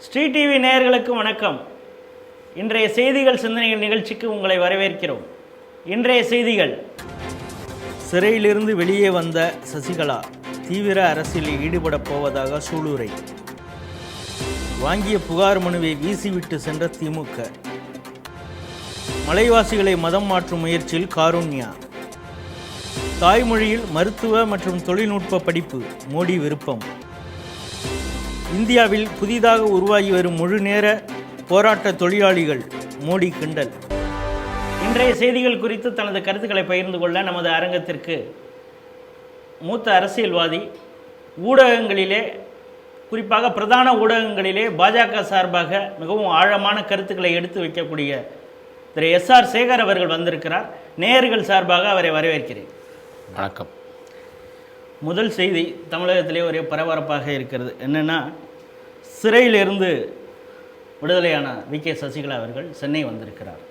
Sri TV நேயர்களுக்கு வணக்கம். இன்றைய செய்திகள் சிந்தனைகள் நிகழ்ச்சிக்கு உங்களை வரவேற்கிறோம். இன்றைய செய்திகள்: சிறையிலிருந்து வெளியே வந்த சசிகலா தீவிர அரசியலில் ஈடுபடப் போவதாக சூளுரை, வாங்கிய புகார் மனுவை வீசிவிட்டு சென்ற திமுக, மலைவாசிகளை மதம் மாற்றும் முயற்சியில் காருண்யா, தாய்மொழியில் மருத்துவ மற்றும் தொழில்நுட்ப படிப்பு மோடி விருப்பம், இந்தியாவில் புதிதாக உருவாகி வரும் முழு நேர போராட்ட தொழிலாளிகள் மோடி கிண்டல். இன்றைய செய்திகள் குறித்து தனது கருத்துக்களை பகிர்ந்து கொள்ள நமது அரங்கத்திற்கு மூத்த அரசியல்வாதி, ஊடகங்களிலே குறிப்பாக பிரதான ஊடகங்களிலே பாஜக சார்பாக மிகவும் ஆழமான கருத்துக்களை எடுத்து வைக்கக்கூடிய திரு எஸ்ஆர் சேகர் அவர்கள் வந்திருக்கிறார். நேயர்கள் சார்பாக அவரை வரவேற்கிறேன். வணக்கம். முதல் செய்தி தமிழகத்திலே ஒரே பரபரப்பாக இருக்கிறது. என்னென்னா, சிறையிலிருந்து விடுதலையான வி.கே. சசிகலா அவர்கள் சென்னை வந்திருக்கிறார்.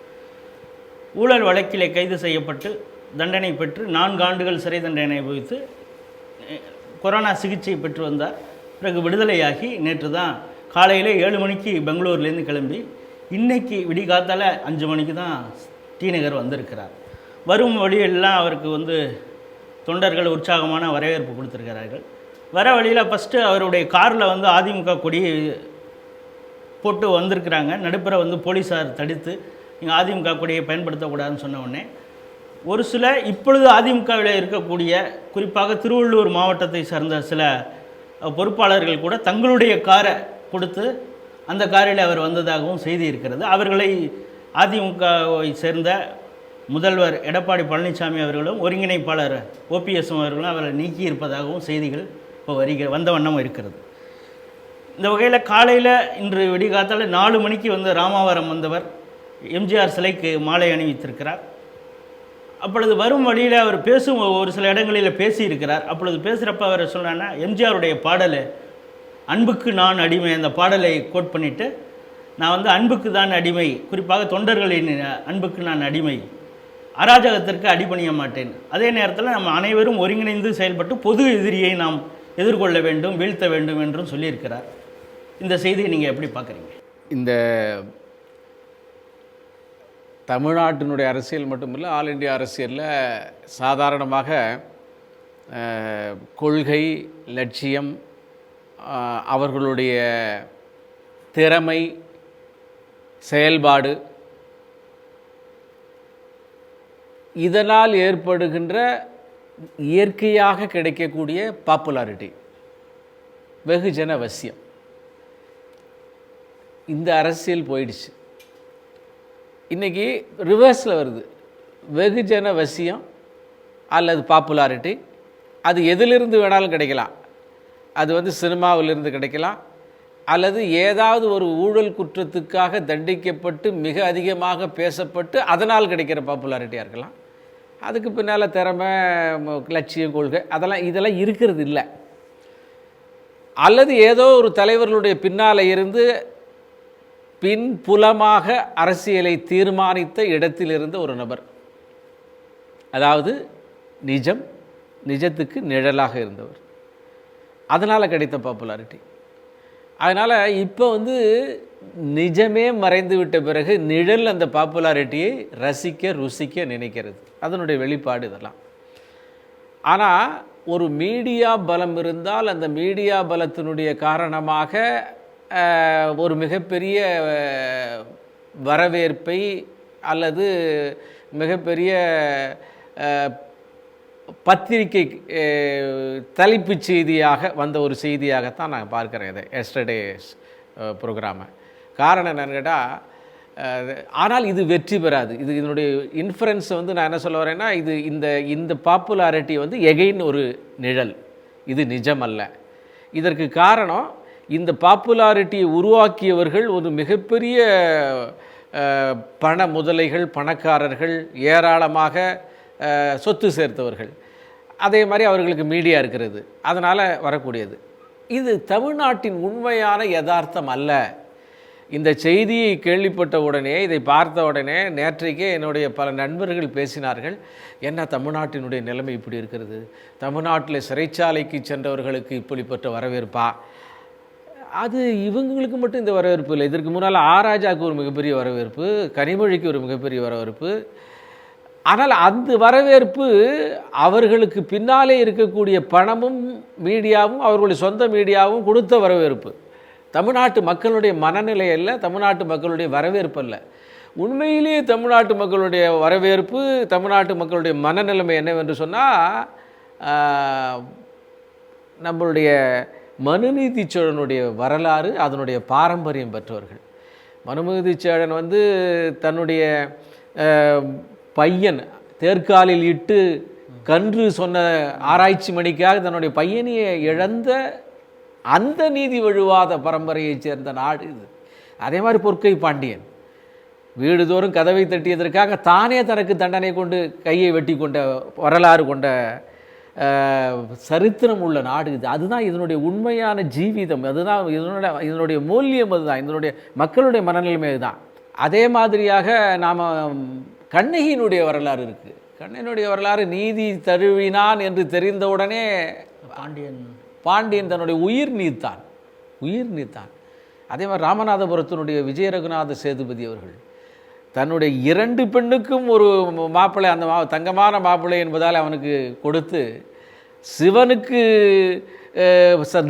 ஊழல் வழக்கிலே கைது செய்யப்பட்டு தண்டனை பெற்று 4 ஆண்டுகள் சிறை தண்டனை அனுபவித்து கொரோனா சிகிச்சை பெற்று வந்தார். பிறகு விடுதலையாகி நேற்று தான் காலையில் 7 மணிக்கு பெங்களூர்லேருந்து கிளம்பி இன்றைக்கி விடிகாத்தால் 5 மணிக்கு தான் டி நகர் வந்திருக்கிறார். வரும் வழியெல்லாம் அவருக்கு தொண்டர்கள் உற்சாகமான வரவேற்பு கொடுத்துருக்கிறார்கள். வர வழியில் ஃபஸ்ட்டு அவருடைய காரில் அதிமுக கொடி போட்டு வந்திருக்கிறாங்க. நடுப்புற போலீஸார் தடுத்து நீங்கள் அதிமுக கொடியை பயன்படுத்தக்கூடாதுன்னு சொன்ன உடனே ஒரு சில இப்பொழுது அதிமுகவில் இருக்கக்கூடிய குறிப்பாக திருவள்ளூர் மாவட்டத்தை சார்ந்த சில பொறுப்பாளர்கள் கூட தங்களுடைய காரை கொடுத்து அந்த காரில் அவர் வந்ததாகவும் செய்தி இருக்கிறது. அவர்களை அதிமுகவை சேர்ந்த முதல்வர் எடப்பாடி பழனிசாமி அவர்களும் ஒருங்கிணைப்பாளர் OPS அவர்களும் அவரை நீக்கி இருப்பதாகவும் செய்திகள் இப்போ வந்த வண்ணம் இருக்கிறது. இந்த வகையில் காலையில் இன்று விடிகாத்தால் 4 மணிக்கு ராமாவரம் வந்தவர் எம்ஜிஆர் சிலைக்கு மாலை அணிவித்திருக்கிறார். அப்பொழுது வரும் வழியில் அவர் ஒரு சில இடங்களில் பேசியிருக்கிறார். அப்பொழுது பேசுகிறப்ப அவர் சொல்கிறாங்கன்னா, எம்ஜிஆருடைய பாடல் அன்புக்கு நான் அடிமை, அந்த பாடலை கோட் பண்ணிவிட்டு நான் அன்புக்கு தான் அடிமை, குறிப்பாக தொண்டர்களின் அன்புக்கு நான் அடிமை, அராஜகத்திற்கு அடிபணிய மாட்டேன், அதே நேரத்தில் நம்ம அனைவரும் ஒருங்கிணைந்து செயல்பட்டு பொது எதிரியை நாம் எதிர்கொள்ள வேண்டும், வீழ்த்த வேண்டும் என்றும் சொல்லியிருக்கிறார். இந்த செய்தியை நீங்கள் எப்படி பார்க்குறீங்க? இந்த தமிழ்நாட்டினுடைய அரசியல் மட்டுமில்லை, ஆல் இண்டியா அரசியலில் சாதாரணமாக கொள்கை, லட்சியம், அவர்களுடைய திறமை, செயல்பாடு, இதனால் ஏற்படுகின்ற இயற்கையாக கிடைக்கக்கூடிய பாப்புலாரிட்டி, வெகுஜன வசியம், இந்த அரசியல் போயிடுச்சு. இன்றைக்கி ரிவர்ஸில் வருது. வெகுஜன வசியம் அல்லது பாப்புலாரிட்டி அது எதிலிருந்து வேணாலும் கிடைக்கலாம். அது சினிமாவிலிருந்து கிடைக்கலாம், அல்லது ஏதாவது ஒரு ஊழல் குற்றத்துக்காக தண்டிக்கப்பட்டு மிக அதிகமாக பேசப்பட்டு அதனால் கிடைக்கிற பாப்புலாரிட்டியாக இருக்கலாம். அதுக்கு பின்னால் திறமை, லட்சியம், கொள்கை இதெல்லாம் இருக்கிறது இல்லை. அல்லது ஏதோ ஒரு தலைவர்களுடைய பின்னால் இருந்து பின்புலமாக அரசியலை தீர்மானித்த இடத்தில் இருந்த ஒரு நபர், அதாவது நிஜத்துக்கு நிழலாக இருந்தவர், அதனால் கிடைத்த பாப்புலாரிட்டி. அதனால் இப்போ நிஜமே மறைந்து விட்ட பிறகு நிழல் அந்த பாப்புலாரிட்டியை ருசிக்க நினைக்கிறது. அதனுடைய வெளிப்பாடு இதெல்லாம். ஆனால் ஒரு மீடியா பலம் இருந்தால் அந்த மீடியா பலத்தினுடைய காரணமாக ஒரு மிகப்பெரிய வரவேற்பை அல்லது மிகப்பெரிய பத்திரிகை தலைப்புச் செய்தியாக வந்த ஒரு செய்தியாகத்தான் நான் பார்க்குறேன் இதை, எஸ்டர்டேஸ் ப்ரோக்ராமை. காரணம் என்னென்னு கேட்டால், ஆனால் இது வெற்றி பெறாது. இதனுடைய இன்ஃப்ளூயன்ஸ் நான் என்ன சொல்ல வரேன்னா, இந்த பாப்புலாரிட்டி எகைன் ஒரு நிழல், இது நிஜம் அல்ல. இதற்கு காரணம், இந்த பாப்புலாரிட்டியை உருவாக்கியவர்கள் ஒரு மிகப்பெரிய பண முதலைகள், பணக்காரர்கள், ஏராளமாக சொத்து சேர்த்தவர்கள். அதே மாதிரி அவர்களுக்கு மீடியா இருக்கிறது, அதனால் வரக்கூடியது. இது தமிழ்நாட்டின் உண்மையான யதார்த்தம் அல்ல. இந்த செய்தியை கேள்விப்பட்ட உடனே, இதை பார்த்த உடனே நேற்றைக்கே என்னுடைய பல நண்பர்கள் பேசினார்கள், என்ன தமிழ்நாட்டினுடைய நிலைமை இப்படி இருக்கிறது, தமிழ்நாட்டில் சிறைச்சாலைக்கு சென்றவர்களுக்கு இப்படிப்பட்ட வரவேற்பா, அது இவங்களுக்கு மட்டும் இந்த வரவேற்பு இல்லை. இதற்கு முன்னால் ஆராஜாவுக்கு ஒரு மிகப்பெரிய வரவேற்பு, கனிமொழிக்கு ஒரு மிகப்பெரிய வரவேற்பு. ஆனால் அந்த வரவேற்பு அவர்களுக்கு பின்னாலே இருக்கக்கூடிய பணமும் மீடியாவும் அவர்களுடைய சொந்த மீடியாவும் கொடுத்த வரவேற்பு. தமிழ்நாட்டு மக்களுடைய மனநிலை அல்ல, தமிழ்நாட்டு மக்களுடைய வரவேற்பு அல்ல. உண்மையிலேயே தமிழ்நாட்டு மக்களுடைய வரவேற்பு, தமிழ்நாட்டு மக்களுடைய மனநிலைமை என்னவென்று சொன்னால், நம்மளுடைய மனுநீதி சோழனுடைய வரலாறு, அதனுடைய பாரம்பரியம் பெற்றவர்கள். மனுநீதி சோழன் தன்னுடைய பையன் தேர்காலில் இட்டு கன்று சொன்ன ஆராய்ச்சி மணிக்காக தன்னுடைய பையனையை இழந்த அந்த நீதி வழுவாத பரம்பரையைச் சேர்ந்த நாடு இது. அதே மாதிரி பொற்கை பாண்டியன் வீடுதோறும் கதவை தட்டியதற்காக தானே தனக்கு தண்டனை கொண்டு கையை வெட்டி கொண்ட வரலாறு கொண்ட சரித்திரம் உள்ள நாடு இது. அதுதான் இதனுடைய உண்மையான ஜீவிதம், அதுதான் இதனுடைய மூல்யம், அதுதான் இதனுடைய மக்களுடைய மனநிலைமை தான். அதே மாதிரியாக நாம் கண்ணகியினுடைய வரலாறு இருக்குது. கண்ணகியினுடைய வரலாறு நீதி தழுவினான் என்று தெரிந்தவுடனே பாண்டியன் தன்னுடைய உயிர் நீத்தான். அதே மாதிரி ராமநாதபுரத்தினுடைய விஜய ரகுநாத சேதுபதி அவர்கள் தன்னுடைய 2 பெண்ணுக்கும் ஒரு மாப்பிள்ளை, அந்த தங்கமான மாப்பிள்ளை என்பதால் அவனுக்கு கொடுத்து சிவனுக்கு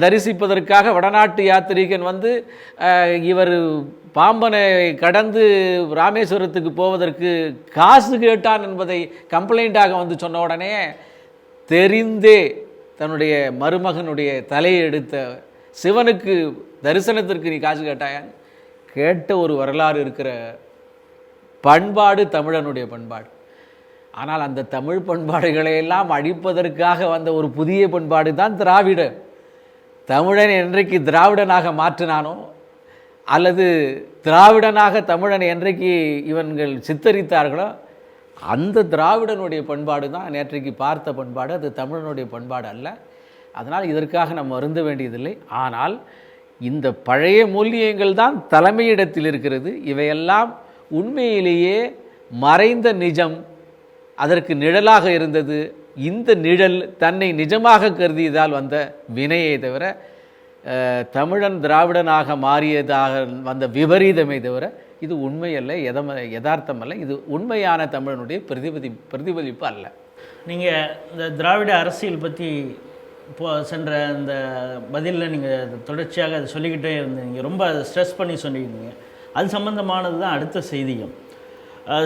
தரிசிப்பதற்காக வடநாட்டு யாத்திரிகன் இவர் பாம்பனை கடந்து ராமேஸ்வரத்துக்கு போவதற்கு காசு கேட்டான் என்பதை கம்ப்ளைண்ட்டாக சொன்ன உடனே தெரிந்தே தன்னுடைய மருமகனுடைய தலையை எடுத்த சிவனுக்கு தரிசனத்திற்கு நீ காசு கேட்டாயான்னு கேட்ட ஒரு வரலாறு இருக்கிற பண்பாடு தமிழனுடைய பண்பாடு. ஆனால் அந்த தமிழ் பண்பாடுகளை எல்லாம் அழிப்பதற்காக வந்த ஒரு புதிய பண்பாடு தான் திராவிட. தமிழன் என்றைக்கு திராவிடனாக மாற்றினானோ, அல்லது திராவிடனாக தமிழன் என்றைக்கு இவன்கள் சித்தரித்தார்களோ, அந்த திராவிடனுடைய பண்பாடு தான் நேற்றைக்கு பார்த்த பண்பாடு. அது தமிழனுடைய பண்பாடு அல்ல. அதனால் இதற்காக நம்ம வருந்த வேண்டியதில்லை. ஆனால் இந்த பழைய மூல்யங்கள் தான் தலைமையிடத்தில் இருக்கிறது. இவையெல்லாம் உண்மையிலேயே மறைந்த நிஜம், அதற்கு நிழலாக இருந்தது. இந்த நிழல் தன்னை நிஜமாக கருதியதால் வந்த வினையை தவிர, தமிழன் திராவிடனாக மாறியதாக வந்த விபரீதமே தவிர இது உண்மையல்ல, யதார்த்தம் அல்ல. இது உண்மையான தமிழனுடைய பிரதிபலிப்பு அல்ல. நீங்கள் இந்த திராவிட அரசியல் பற்றி சென்ற அந்த பதிலில் நீங்கள் தொடர்ச்சியாக அதை சொல்லிக்கிட்டே இருந்தீங்க, ரொம்ப ஸ்ட்ரெஸ் பண்ணி சொல்லியிருந்தீங்க. அது சம்பந்தமானது தான் அடுத்த செய்தியும்.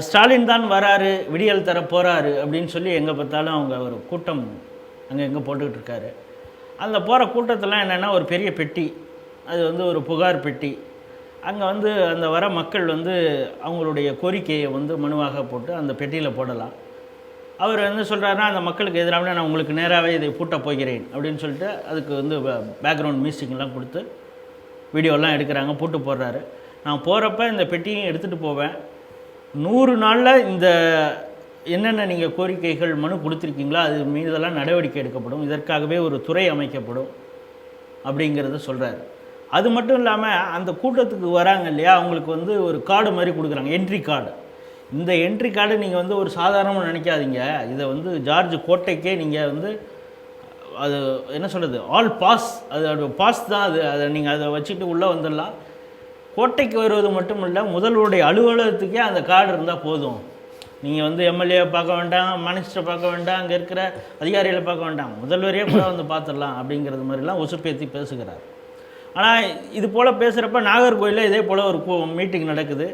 ஸ்டாலின் தான் வராரு, விடியல் தர போகிறாரு அப்படின்னு சொல்லி எங்கே பார்த்தாலும் அவங்க ஒரு கூட்டம் அங்கே எங்கே போட்டுக்கிட்டு இருக்காரு. அந்த போகிற கூட்டத்தெல்லாம் என்னென்னா ஒரு பெரிய பெட்டி, அது ஒரு புகார் பெட்டி. அங்கே அந்த வர மக்கள் அவங்களுடைய கோரிக்கையை மனுவாக போட்டு அந்த பெட்டியில் போடலாம். அவர் சொல்கிறாருன்னா, அந்த மக்களுக்கு எதிராக நான் உங்களுக்கு நேராகவே இதை பூட்ட போகிறேன் அப்படின்னு சொல்லிட்டு அதுக்கு பேக்ரவுண்ட் மியூசிக்லாம் கொடுத்து வீடியோலாம் எடுக்கிறாங்க, பூட்டு போடுறாரு. நான் போகிறப்ப இந்த பெட்டியும் எடுத்துகிட்டு போவேன். 100 நாளில் இந்த என்னென்ன நீங்கள் கோரிக்கைகள் மனு கொடுத்துருக்கீங்களோ அது மீதெல்லாம் நடவடிக்கை எடுக்கப்படும், இதற்காகவே ஒரு துறை அமைக்கப்படும் அப்படிங்கிறத சொல்கிறாரு. அது மட்டும் இல்லாமல் அந்த கூட்டத்துக்கு வராங்க இல்லையா, அவங்களுக்கு ஒரு கார்டு மாதிரி கொடுக்குறாங்க, என்ட்ரி கார்டு. இந்த என்ட்ரி கார்டு நீங்கள் ஒரு சாதாரணமாக நினைக்காதீங்க. இதை ஜார்ஜ் கோட்டைக்கே நீங்கள் அது என்ன சொல்கிறது, ஆல் பாஸ், அதோட பாஸ் தான் அது. அதை நீங்கள் அதை வச்சுட்டு உள்ளே வந்துடலாம். கோட்டைக்கு வருவது மட்டும் இல்லை, முதல்வருடைய அலுவலகத்துக்கே அந்த கார்டு இருந்தால் போதும். நீங்கள் எம்எல்ஏ பார்க்க வேண்டாம், மினிஸ்டரை பார்க்க வேண்டாம், அங்கே இருக்கிற அதிகாரிகளை பார்க்க வேண்டாம், முதல்வரையே கூட பார்த்துடலாம் அப்படிங்கிறது மாதிரிலாம் உசுப்பேற்றி பேசுகிறார். ஆனால் இது போல் பேசுகிறப்ப நாகர்கோயிலில் இதே போல் ஒரு மீட்டிங் நடக்குது.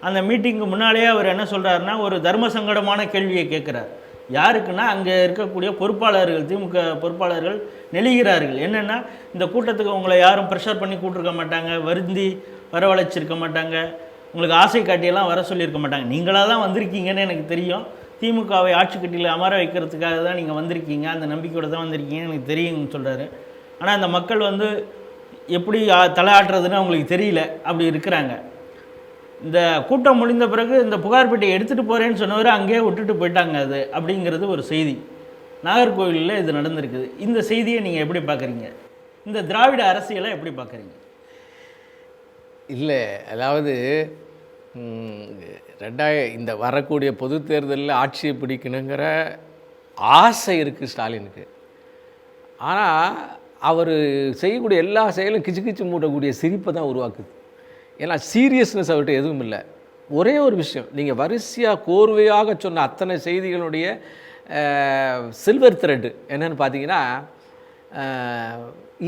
அந்த மீட்டிங்கு முன்னாலேயே அவர் என்ன சொல்கிறாருன்னா, ஒரு தர்ம சங்கடமான கேள்வியை கேட்குறார். யாருக்குன்னா அங்கே இருக்கக்கூடிய பொறுப்பாளர்கள், திமுக பொறுப்பாளர்கள் நெளிகிறார்கள். என்னென்னா, இந்த கூட்டத்துக்கு உங்களை யாரும் ப்ரெஷர் பண்ணி கூட்டிருக்க மாட்டாங்க, வருந்தி வரவழைச்சிருக்க மாட்டாங்க, உங்களுக்கு ஆசை காட்டியெல்லாம் வர சொல்லியிருக்க மாட்டாங்க, நீங்களாக தான் வந்திருக்கீங்கன்னு எனக்கு தெரியும், திமுகவை ஆட்சி கட்டியில் அமர வைக்கிறதுக்காக தான் நீங்கள் வந்திருக்கீங்க, அந்த நம்பிக்கையோடு தான் வந்திருக்கீங்கன்னு எனக்கு தெரியுங்கன்னு சொல்கிறாரு. ஆனால் அந்த மக்கள் எப்படி தலை ஆட்டுறதுன்னு அவங்களுக்கு தெரியல, அப்படி இருக்கிறாங்க. இந்த கூட்டம் முடிந்த பிறகு இந்த புகார் பெட்டியை எடுத்துகிட்டு போகிறேன்னு சொன்னவர் அங்கேயே விட்டுட்டு போயிட்டாங்க. அது அப்படிங்கிறது ஒரு செய்தி. நாகர்கோவிலில் இது நடந்திருக்குது. இந்த செய்தியை நீங்கள் எப்படி பார்க்குறீங்க? இந்த திராவிட அரசியலை எப்படி பார்க்குறீங்க? இல்லை, அதாவது இந்த வரக்கூடிய பொது தேர்தலில் ஆட்சியை பிடிக்கணுங்கிற ஆசை இருக்குது ஸ்டாலினுக்கு. ஆனால் அவர் செய்யக்கூடிய எல்லா செயலும் கிச்சு கிச்சு மூடக்கூடிய சிரிப்பை தான் உருவாக்குது. ஏன்னா சீரியஸ்னஸ் அவர்கிட்ட எதுவும் இல்லை. ஒரே ஒரு விஷயம், நீங்கள் வரிசையாக கோர்வையாக சொன்ன அத்தனை செய்திகளுடைய சில்வர் த்ரெட்டு என்னென்னு பார்த்தீங்கன்னா,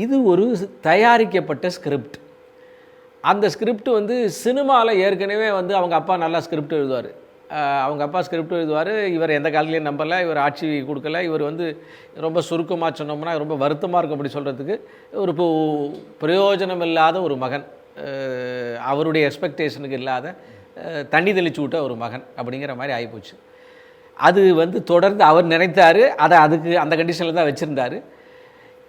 இது ஒரு தயாரிக்கப்பட்ட ஸ்கிரிப்ட். அந்த ஸ்கிரிப்ட் வந்து சினிமாவில் ஏற்கனவே வந்து அவங்க அப்பா நல்லா ஸ்கிரிப்ட் எழுதுவார். அவங்க அப்பா ஸ்கிரிப்ட் எழுதுவார். இவர் எந்த காலத்துலேயும் நம்பலை, இவர் ஆட்சி கொடுக்கல. இவர் வந்து ரொம்ப சுருக்கமாக சொன்னோம்னா ரொம்ப வருத்தமாக இருக்கும் அப்படி சொல்கிறதுக்கு. ஒரு பிரயோஜனம் இல்லாத ஒரு மகன், அவருடைய எக்ஸ்பெக்டேஷனுக்கு இல்லாத தண்ணி தெளிச்சு விட்ட ஒரு மகன் அப்படிங்கிற மாதிரி ஆகிப்போச்சு. அது வந்து தொடர்ந்து அவர் நினைத்தார், அதை அதுக்கு அந்த கண்டிஷனில் தான் வச்சுருந்தார்.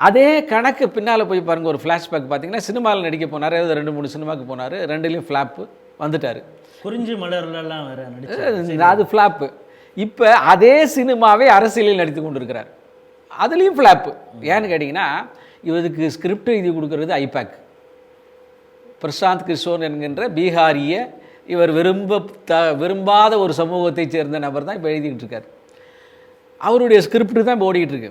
அதே கணக்கு பின்னால் போய் பாருங்கள். ஒரு ஃப்ளாஷ்பேக் பார்த்தீங்கன்னா, சினிமாவில் நடிக்க போனார், 2-3 சினிமாவுக்கு போனார், 2லேயும் ஃப்ளாப்பு வந்துட்டார். குறிஞ்சி மலர்லாம் வேறு நடிச்சு அது ஃப்ளாப்பு. இப்போ அதே சினிமாவே அரசியலில் நடித்து கொண்டு இருக்கிறார், அதுலேயும் ஃப்ளாப்பு. ஏன்னு கேட்டிங்கன்னா, இவருக்கு ஸ்கிரிப்ட் எழுதி கொடுக்கறது ஐபேக். பிரசாந்த் கிஷோர் என்கின்ற பீகாரிய இவர் விரும்பாத ஒரு சமூகத்தைச் சேர்ந்த நபர் தான் இப்போ எழுதிக்கிட்டு இருக்கார். அவருடைய ஸ்கிரிப்ட் தான் இப்போ ஓடிக்கிட்டு இருக்கு.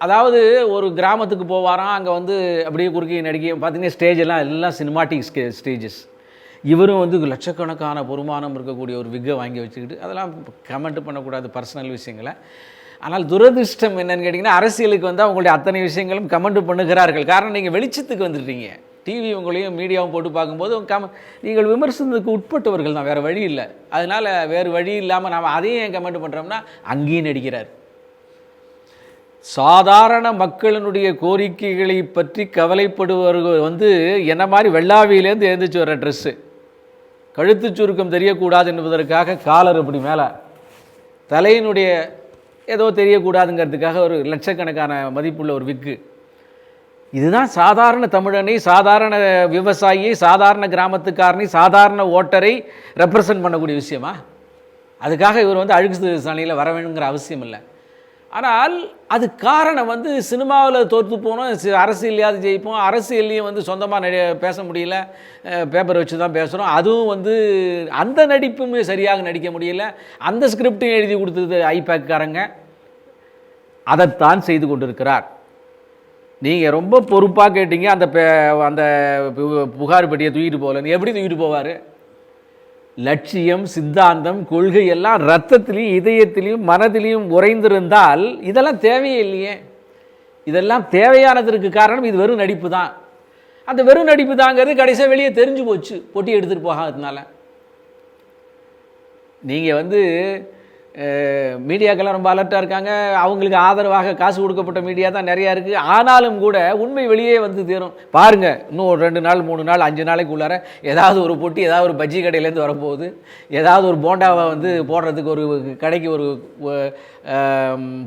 அதாவது ஒரு கிராமத்துக்கு போவாராம், அங்கே வந்து அப்படியே குறுக்கி நடிக்க பார்த்தீங்கன்னா ஸ்டேஜெல்லாம் எல்லாம் சினிமாட்டிக் ஸ்டேஜஸ். இவரும் வந்து லட்சக்கணக்கான பொறுமானம் இருக்கக்கூடிய ஒரு விக்கை வாங்கி வச்சுக்கிட்டு, அதெல்லாம் கமெண்ட் பண்ணக்கூடாது பர்சனல் விஷயங்களை. ஆனால் துரதிர்ஷ்டம் என்னன்னு கேட்டிங்கன்னா, அரசியலுக்கு வந்து அவங்களுடைய அத்தனை விஷயங்களும் கமெண்ட் பண்ணுகிறார்கள். காரணம், நீங்கள் வெளிச்சத்துக்கு வந்துடுறீங்க. டிவி உங்களையும் மீடியாவும் போட்டு பார்க்கும்போது நீங்கள் விமர்சனத்துக்கு உட்பட்டவர்கள் தான், வேறு வழி இல்லை. அதனால் வேறு வழி இல்லாமல் நாம் அதையும் ஏன் கமெண்ட் பண்ணுறோம்னா, அங்கேயும் நடிக்கிறார். சாதாரண மக்களினுடைய கோரிக்கைகளை பற்றி கவலைப்படுபவர்கள் வந்து என்ன மாதிரி வெள்ளாவியிலேருந்து எழுந்திரிச்சு வர ட்ரெஸ்ஸு, கழுத்து சுருக்கம் தெரியக்கூடாது என்பதற்காக காலர் இப்படி மேலே, தலையினுடைய ஏதோ தெரியக்கூடாதுங்கிறதுக்காக ஒரு லட்சக்கணக்கான மதிப்புள்ள ஒரு விக்கு. இதுதான் சாதாரண தமிழனை, சாதாரண விவசாயியை, சாதாரண கிராமத்துக்காரனை, சாதாரண ஓட்டரை ரெப்ரசன்ட் பண்ணக்கூடிய விஷயமா? அதுக்காக இவர் வந்து அழுக்கு சாணியில் வர வேணுங்கிற அவசியம் இல்லை. ஆனால் அது காரணம் வந்து சினிமாவில் தோற்று போனோம், அரசியலையாவது ஜெயிப்போம், அரசியல்லையும் வந்து சொந்தமாக பேச முடியல, பேப்பர் வச்சு தான் பேசுகிறோம். அதுவும் வந்து அந்த நடிப்பும் சரியாக நடிக்க முடியல. அந்த ஸ்கிரிப்டையும் எழுதி கொடுத்தது ஐபேக்காரங்க. அதைத்தான் செய்து கொண்டிருக்கிறார். நீங்கள் ரொம்ப பொறுப்பாக கேட்டீங்க, அந்த புகார் பெட்டியை தூக்கிட்டு போகலன்னு. எப்படி தூக்கிட்டு போவார்? லட்சியம், சித்தாந்தம், கொள்கை எல்லாம் ரத்தத்திலையும் இதயத்திலையும் மனதிலையும் உறைந்திருந்தால் இதெல்லாம் தேவையே இல்லையே. இதெல்லாம் தேவையானதற்கு காரணம் இது வெறும் நடிப்பு தான். அந்த வெறும் நடிப்பு தாங்கிறது கடைசியாக வெளியே தெரிஞ்சு போச்சு, பொட்டி எடுத்துகிட்டு போகாததுனால. நீங்கள் வந்து மீடியாக்கெல்லாம் ரொம்ப அலர்ட்டாக இருக்காங்க, அவங்களுக்கு ஆதரவாக காசு கொடுக்கப்பட்ட மீடியா தான் நிறையா இருக்குது. ஆனாலும் கூட உண்மை வெளியே வந்து தீரும். பாருங்கள், இன்னும் ஒரு 2 நாள் 3 நாள் 5 நாளைக்கு உள்ளார ஏதாவது ஒரு பொட்டி ஏதாவது ஒரு பஜ்ஜி கடையிலேருந்து வரப்போகுது, ஏதாவது ஒரு போண்டாவை வந்து போடுறதுக்கு ஒரு கடைக்கு ஒரு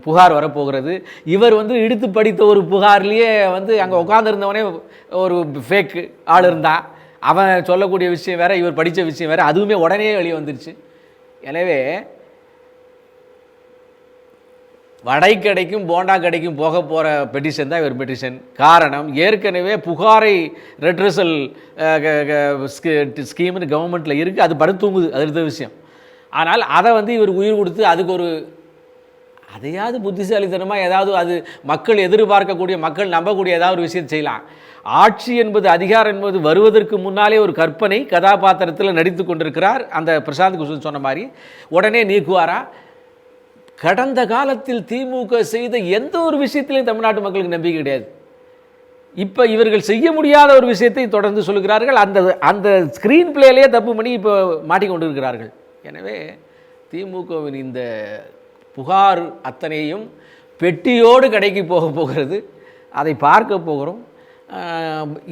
புகார் வரப்போகிறது. இவர் வந்து இழுத்து படித்த ஒரு புகார்லேயே வந்து அங்கே உட்காந்துருந்தவனே ஒரு ஃபேக் ஆள் இருந்தான், அவன் சொல்லக்கூடிய விஷயம் வேறு, இவர் படித்த விஷயம் வேறு, அதுவுமே உடனே வெளியே வந்துருச்சு. எனவே வடை கடைக்கும் போண்டா கடைக்கும் போக போகிற பெட்டிஷன் தான் இவர் பெட்டிஷன். காரணம், ஏற்கனவே புகாரை ரெட்ரஸல் ஸ்கீம்னு கவர்மெண்ட்டில் இருக்குது, அது படுத்தூங்குது, அது அடுத்த விஷயம். ஆனால் அதை வந்து இவர் உயிர் கொடுத்து அதுக்கு ஒரு அதையாவது புத்திசாலித்தனமாக ஏதாவது அது மக்கள் எதிர்பார்க்கக்கூடிய, மக்கள் நம்பக்கூடிய ஏதாவது ஒரு விஷயத்தை செய்யலாம். ஆட்சி என்பது, அதிகாரம் என்பது வருவதற்கு முன்னாலே ஒரு கற்பனை கதாபாத்திரத்தில் நடித்து கொண்டிருக்கிறார் அந்த பிரசாந்த் கிஷோர் சொன்ன மாதிரி. உடனே நீக்குவாரா? கடந்த காலத்தில் திமுக செய்த எந்த ஒரு விஷயத்திலையும் தமிழ்நாட்டு மக்களுக்கு நம்பிக்கை கிடையாது. இப்போ இவர்கள் செய்ய முடியாத ஒரு விஷயத்தை தொடர்ந்து சொல்கிறார்கள். அந்த ஸ்க்ரீன் பிளேலேயே தப்பு பண்ணி இப்போ மாட்டிக்கொண்டு இருக்கிறார்கள். எனவே திமுகவின் இந்த புகார் அத்தனையும் பெட்டியோடு கடைக்கு போகிறது. அதை பார்க்க போகிறோம்.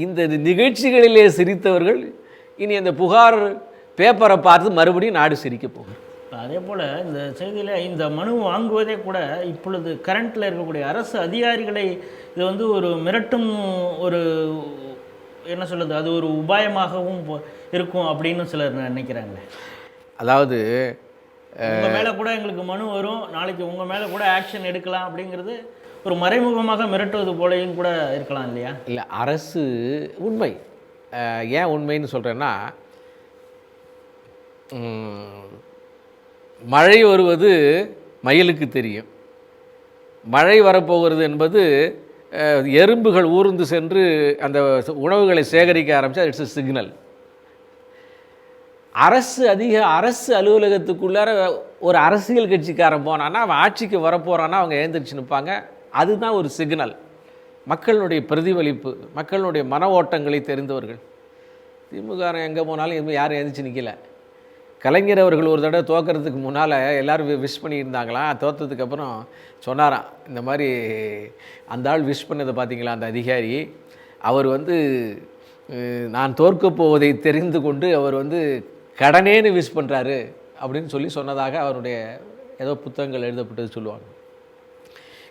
இந்த நிகழ்ச்சிகளிலே சிரித்தவர்கள் இனி அந்த புகார் பேப்பரை பார்த்து மறுபடியும் நாடு சிரிக்க போகிறோம். அதே போல் இந்த செய்தியில் இந்த மனு வாங்குவதே கூட இப்பொழுது கரண்ட்டில் இருக்கக்கூடிய அரசு அதிகாரிகளை இது வந்து ஒரு மிரட்டும், ஒரு என்ன சொல்லுது, அது ஒரு உபாயமாகவும் இருக்கும் அப்படின்னு சிலர் நினைக்கிறாங்களே. அதாவது உங்கள் மேலே கூட எங்களுக்கு மனு வரும், நாளைக்கு உங்கள் மேலே கூட ஆக்ஷன் எடுக்கலாம் அப்படிங்கிறது ஒரு மறைமுகமாக மிரட்டுவது போலையும் கூட இருக்கலாம் இல்லையா? இல்லை, அரசு உண்மை. ஏன் உண்மைன்னு சொல்கிறேன்னா, மழை வருவது மயிலுக்கு தெரியும், மழை வரப்போகிறது என்பது எறும்புகள் ஊர்ந்து சென்று அந்த உணவுகளை சேகரிக்க ஆரம்பித்தா இட்ஸ் a சிக்னல். அரசு அலுவலகத்துக்குள்ளார ஒரு அரசியல் கட்சிக்காரன் போனான்னா அவன் ஆட்சிக்கு வரப்போகிறான்னா அவங்க எழுந்திரிச்சு நிற்பாங்க. அதுதான் ஒரு சிக்னல். மக்களுடைய பிரதிபலிப்பு, மக்களுடைய மன ஓட்டங்களை தெரிந்தவர்கள். திமுக எங்கே போனாலும் எதுவும் யாரும் எழுந்திரிச்சு நிற்கல. கலைஞர் அவர்கள் ஒரு தடவை தோக்கிறதுக்கு முன்னால் எல்லோரும் விஷ் பண்ணியிருந்தாங்களாம். தோற்றதுக்கப்புறம் சொன்னாராம், இந்த மாதிரி அந்த ஆள் விஷ் பண்ணதை பார்த்தீங்களா அந்த அதிகாரி, அவர் நான் தோற்கப் போவதை தெரிந்து கொண்டு அவர் கடனேன்னு விஷ் பண்ணுறாரு அப்படின்னு சொன்னதாக அவருடைய ஏதோ புத்தகங்கள் எழுதப்பட்டது சொல்லுவாங்க.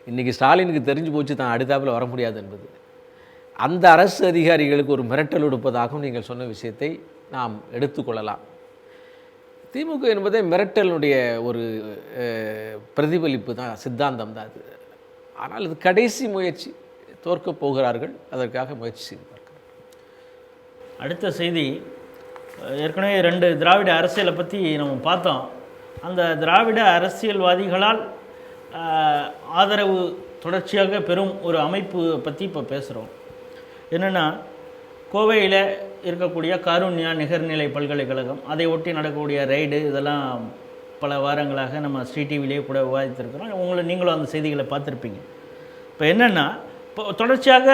இன்றைக்கி ஸ்டாலினுக்கு தெரிஞ்சு போச்சு தான் அடுத்தாப்பில் வர முடியாது என்பது. அந்த அரசு அதிகாரிகளுக்கு ஒரு மிரட்டல் கொடுப்பதாகவும் நீங்கள் சொன்ன விஷயத்தை நாம் எடுத்துக்கொள்ளலாம். திமுக என்பதே மிரட்டலுடைய ஒரு பிரதிபலிப்பு தான், சித்தாந்தம் தான் அது. ஆனால் இது கடைசி முயற்சி, தோற்கப் போகிறார்கள், அதற்காக முயற்சி செய்வார்கள். அடுத்த செய்தி, ஏற்கனவே 2 திராவிட அரசியலை பற்றி நம்ம பார்த்தோம். அந்த திராவிட அரசியல்வாதிகளால் ஆதரவு தொடர்ச்சியாக பெறும் ஒரு அமைப்பு பற்றி இப்போ பேசுகிறோம். என்னென்னா, கோவையில் இருக்கக்கூடிய காருண்யா நிகர்நிலை பல்கலைக்கழகம், அதை ஒட்டி நடக்கக்கூடிய ரைடு, இதெல்லாம் பல வாரங்களாக நம்ம ஸ்ரீ டிவிலேயே கூட விவாதித்திருக்கிறோம். நீங்களும் அந்த செய்திகளை பார்த்துருப்பீங்க. இப்போ என்னென்னா, இப்போ தொடர்ச்சியாக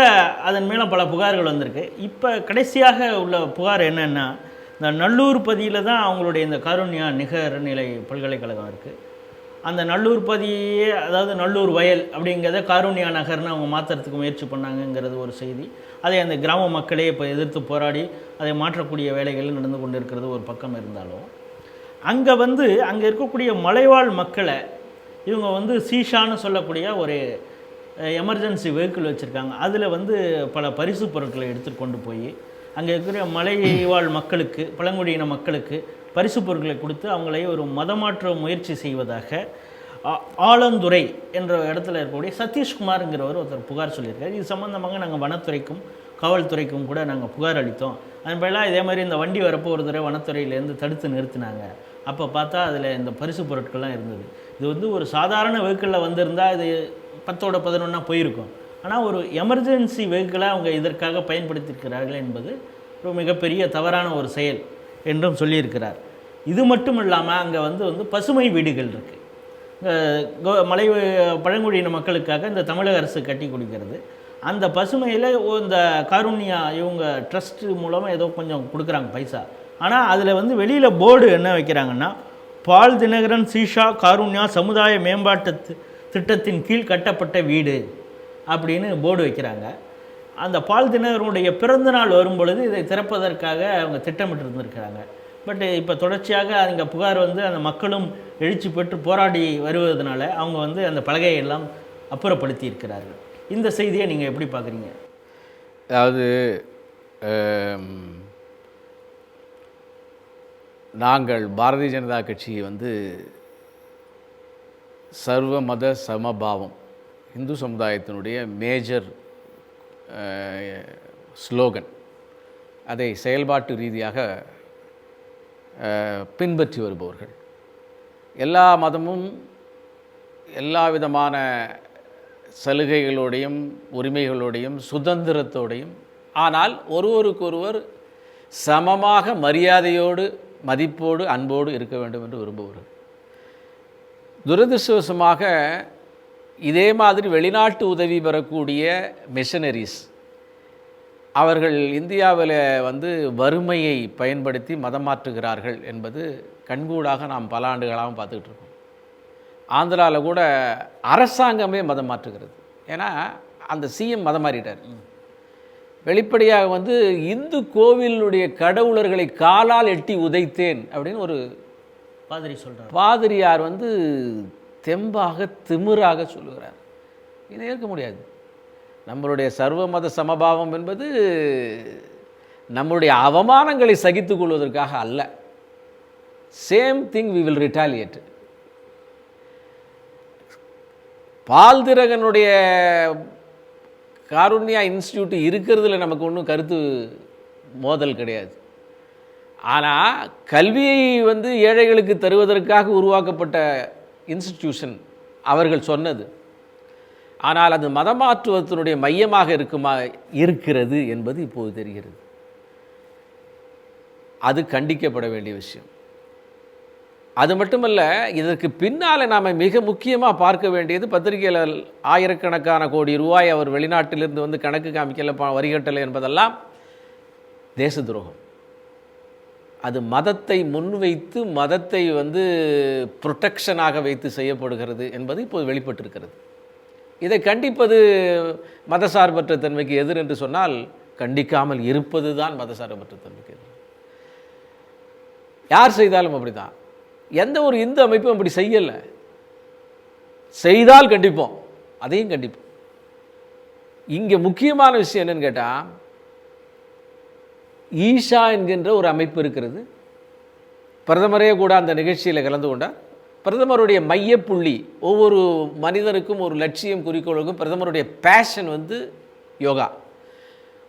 அதன் மேலே பல புகார்கள் வந்திருக்கு. இப்போ கடைசியாக உள்ள புகார் என்னென்னா, இந்த நல்லூர் பதியில் தான் அவங்களுடைய இந்த காருண்யா நிகர்நிலை பல்கலைக்கழகம் இருக்குது. அந்த நல்லூர் பதியே, அதாவது நல்லூர் வயல் அப்படிங்கிறத காருண்யா நகர்னு அவங்க மாற்றுறதுக்கு முயற்சி பண்ணாங்கங்கிறது ஒரு செய்தி. அதை அந்த கிராம மக்களே இப்போ எதிர்த்து போராடி அதை மாற்றக்கூடிய வேலைகள் நடந்து கொண்டு இருக்கிறது ஒரு பக்கம் இருந்தாலும், அங்கே அங்கே இருக்கக்கூடிய மலைவாழ் மக்களை இவங்க சீஷான்னு சொல்லக்கூடிய ஒரு எமர்ஜென்சி வெஹிக்கிள் வச்சுருக்காங்க. அதில் பல பரிசு பொருட்களை எடுத்துகிட்டு கொண்டு போய் அங்கே இருக்கிற மலைவாழ் மக்களுக்கு, பழங்குடியின மக்களுக்கு பரிசு பொருட்களை கொடுத்து அவங்களை ஒரு மதமாற்ற முயற்சி செய்வதாக ஆலந்துறை என்ற இடத்துல இருக்கக்கூடிய சதீஷ்குமாருங்கிறவர் ஒருத்தர் புகார் சொல்லியிருக்காரு. இது சம்மந்தமாக நாங்கள் வனத்துறைக்கும் காவல்துறைக்கும் கூட நாங்கள் புகார் அளித்தோம். அதன் பிறகு இதே மாதிரி இந்த வண்டி வரப்போ ஒரு தடவை வனத்துறையிலேருந்து தடுத்து நிறுத்தினாங்க. அப்போ பார்த்தா அதில் இந்த பரிசு பொருட்கள்லாம் இருந்தது. இது ஒரு சாதாரண வெஹிக்கிளில் வந்திருந்தால் இது 10ஓட 11 போயிருக்கும். ஆனால் ஒரு எமர்ஜென்சி வெஹிக்கிளை அவங்க இதற்காக பயன்படுத்தியிருக்கிறார்கள் என்பது ஒரு மிகப்பெரிய தவறான ஒரு செயல் என்றும் சொல்லியிருக்கிறார். இது மட்டும் இல்லாமல் அங்கே பசுமை வீடுகள் இருக்குது. மலை பழங்குடியின மக்களுக்காக இந்த தமிழக அரசு கட்டி கொடுக்கிறது. அந்த பசுமையில் இந்த காருண்யா இவங்க ட்ரஸ்ட்டு மூலமாக ஏதோ கொஞ்சம் கொடுக்குறாங்க பைசா. ஆனால் அதில் வெளியில் போர்டு என்ன வைக்கிறாங்கன்னா, பால் தினகரன் சீஷா காருண்யா சமுதாய மேம்பாட்டு திட்டத்தின் கீழ் கட்டப்பட்ட வீடு அப்படின்னு போர்டு வைக்கிறாங்க. அந்த பால் தினகரனுடைய பிறந்தநாள் வரும்பொழுது இதை திறப்பதற்காக அவங்க திட்டமிட்டு இருந்திருக்கிறாங்க. பட் இப்போ தொடர்ச்சியாக அங்கே புகார் அந்த மக்களும் எழுச்சி பெற்று போராடி வருவதனால அவங்க அந்த பலகையெல்லாம் அப்புறப்படுத்தி இருக்கிறார்கள். இந்த செய்தியை நீங்கள் எப்படி பார்க்குறீங்க? அதாவது நாங்கள் பாரதிய ஜனதா கட்சி சர்வ மத சமபாவம் இந்து சமுதாயத்தினுடைய மேஜர் ஸ்லோகன், அதை செயல்பாட்டு ரீதியாக பின்பற்றி வருபவர்கள். எல்லா மதமும் எல்லா விதமான சலுகைகளோடையும் உரிமைகளோடையும் சுதந்திரத்தோடையும், ஆனால் ஒருவருக்கொருவர் சமமாக மரியாதையோடு மதிப்போடு அன்போடு இருக்க வேண்டும் என்று விரும்புவார்கள். துரதிர்ஷ்டவசமாக இதே மாதிரி வெளிநாட்டு உதவி பெறக்கூடிய மிஷனரிஸ் அவர்கள் இந்தியாவில் வறுமையை பயன்படுத்தி மதம் மாற்றுகிறார்கள் என்பது கண்கூடாக நாம் பல ஆண்டுகளாகவும் பார்த்துக்கிட்டு இருக்கோம். ஆந்திராவில் கூட அரசாங்கமே மதம் மாற்றுகிறது. ஏன்னா அந்த சிஎம் மதம் மாறிட்டார். வெளிப்படையாக இந்து கோவிலுடைய கடவுளர்களை காலால் எட்டி உதைத்தேன் அப்படின்னு ஒரு பாதிரி சொல்கிறார். பாதிரியார் தெம்பாக திமிராக சொல்லுகிறார். இதை ஏற்க முடியாது. நம்மளுடைய சர்வ மத சமபாவம் என்பது நம்முடைய அவமானங்களை சகித்து கொள்வதற்காக அல்ல. Same thing we will retaliate. Paul திரகனுடைய காருண்யா இன்ஸ்டியூட் இருக்கிறதுல நமக்கு ஒன்றும் கருத்து மோதல் கிடையாது. ஆனால் கல்வியை ஏழைகளுக்கு தருவதற்காக உருவாக்கப்பட்ட இன்ஸ்டிடியூஷன் அவர்கள் சொன்னது. ஆனால் அது மதமாற்றுவத்தினுடைய மையமாக இருக்கிறது என்பது இப்போது தெரிகிறது. அது கண்டிக்கப்பட வேண்டிய விஷயம். அது மட்டுமல்ல, இதற்கு பின்னால் நாம் மிக முக்கியமாக பார்க்க வேண்டியது, பத்திரிகையாளர் ஆயிரக்கணக்கான கோடி ரூபாய் அவர் வெளிநாட்டிலிருந்து வந்து கணக்கு காமிக்கல, வரிகட்டலை என்பதெல்லாம் தேச துரோகம். அது மதத்தை முன்வைத்து மதத்தை வந்து புரொட்டெக்ஷனாக வைத்து செய்யப்படுகிறது என்பது இப்போது வெளிப்பட்டிருக்கிறது. இதை கண்டிப்பது மதசார்பற்ற தன்மைக்கு எதிர் என்று சொன்னால், கண்டிக்காமல் இருப்பது தான் மதசார்பற்ற தன்மைக்கு எதிர். யார் செய்தாலும் அப்படி தான். எந்த ஒரு இந்து அமைப்பும் அப்படி செய்யலை. செய்தால் கண்டிப்போம், அதையும் கண்டிப்போம். இங்கே முக்கியமான விஷயம் என்னன்னு கேட்டால், ஈஷா என்கின்ற ஒரு அமைப்பு இருக்கிறது. பிரதமரே கூட அந்த நிகழ்ச்சியில் கலந்து கொண்டார். பிரதமருடைய மையப்புள்ளி, ஒவ்வொரு மனிதனுக்கும் ஒரு லட்சியம், குறிக்கோளுக்கும் பிரதமருடைய பேஷன் வந்து யோகா.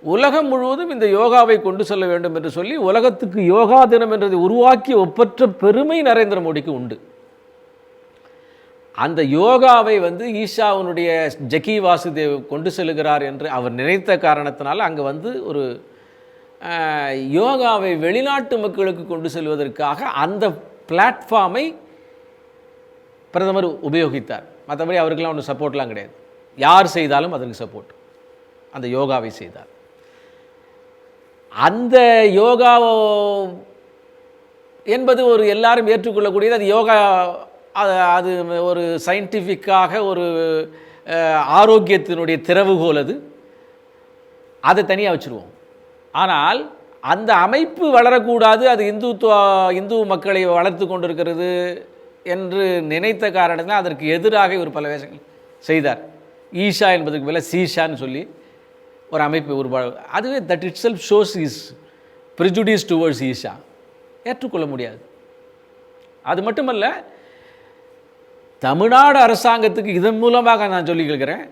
உலகம் முழுவதும் இந்த யோகாவை கொண்டு செல்ல வேண்டும் என்று சொல்லி உலகத்துக்கு யோகா தினம் என்றதை உருவாக்கி ஒப்பற்ற பெருமை நரேந்திர மோடிக்கு உண்டு. அந்த யோகாவை வந்து ஈஷாவுடைய ஜக்கி வாசுதேவ் கொண்டு செல்கிறார் என்று அவர் நினைத்த காரணத்தினால அங்கே வந்து ஒரு யோகாவை வெளிநாட்டு மக்களுக்கு கொண்டு செல்வதற்காக அந்த பிளாட்ஃபார்மை பிரதமர் உபயோகித்தார். மற்றபடி அவருக்கெல்லாம் ஒன்றும் சப்போர்ட்லாம் கிடையாது. யார் செய்தாலும் அதற்கு சப்போர்ட். அந்த யோகாவை செய்தார். அந்த யோகா என்பது ஒரு எல்லாரும் ஏற்றுக்கொள்ளக்கூடியது. அது யோகா, அது ஒரு சயின்டிஃபிக்காக ஒரு ஆரோக்கியத்தினுடைய திறவுகோல். அதை தனியாக வச்சுருவோம். ஆனால் அந்த அமைப்பு வளரக்கூடாது, அது இந்து மக்களை வளர்த்து கொண்டிருக்கிறது என்று நினைத்த காரணத்தில் அதற்கு எதிராக ஒரு பல வேஷங்கள் செய்தார். ஈஷா என்பதுக்கு மேலே சீஷான்னு சொல்லி ஒரு அமைப்பு அதுவே that it self shows is prejudice towards Isha. ஏற்றுக்கொள்ள முடியாது. அது மட்டுமல்ல, தமிழ்நாடு அரசாங்கத்துக்கு இதன் மூலமாக நான் சொல்லிக்கிறேன்,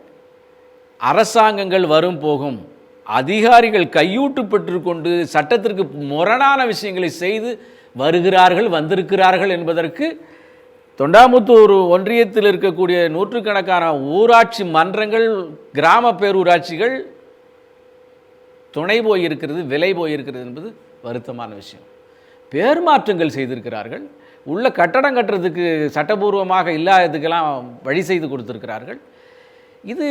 அரசாங்கங்கள் வரும் போகும், அதிகாரிகள் கையூட்டு பெற்றுக்கொண்டு சட்டத்திற்கு முரணான விஷயங்களை செய்து வருகிறார்கள், வந்திருக்கிறார்கள் என்பதற்கு தொண்டாமுத்தூர் ஒன்றியத்தில் இருக்கக்கூடிய நூற்றுக்கணக்கான ஊராட்சி மன்றங்கள், கிராம பேரூராட்சிகள் துணை போயிருக்கிறது, விலை போயிருக்கிறது என்பது வருத்தமான விஷயம். பேர் மாற்றங்கள் செய்திருக்கிறார்கள். உள்ள கட்டடம் கட்டுறதுக்கு சட்டபூர்வமாக இல்லாததுக்கெல்லாம் வழி செய்து கொடுத்திருக்கிறார்கள். இது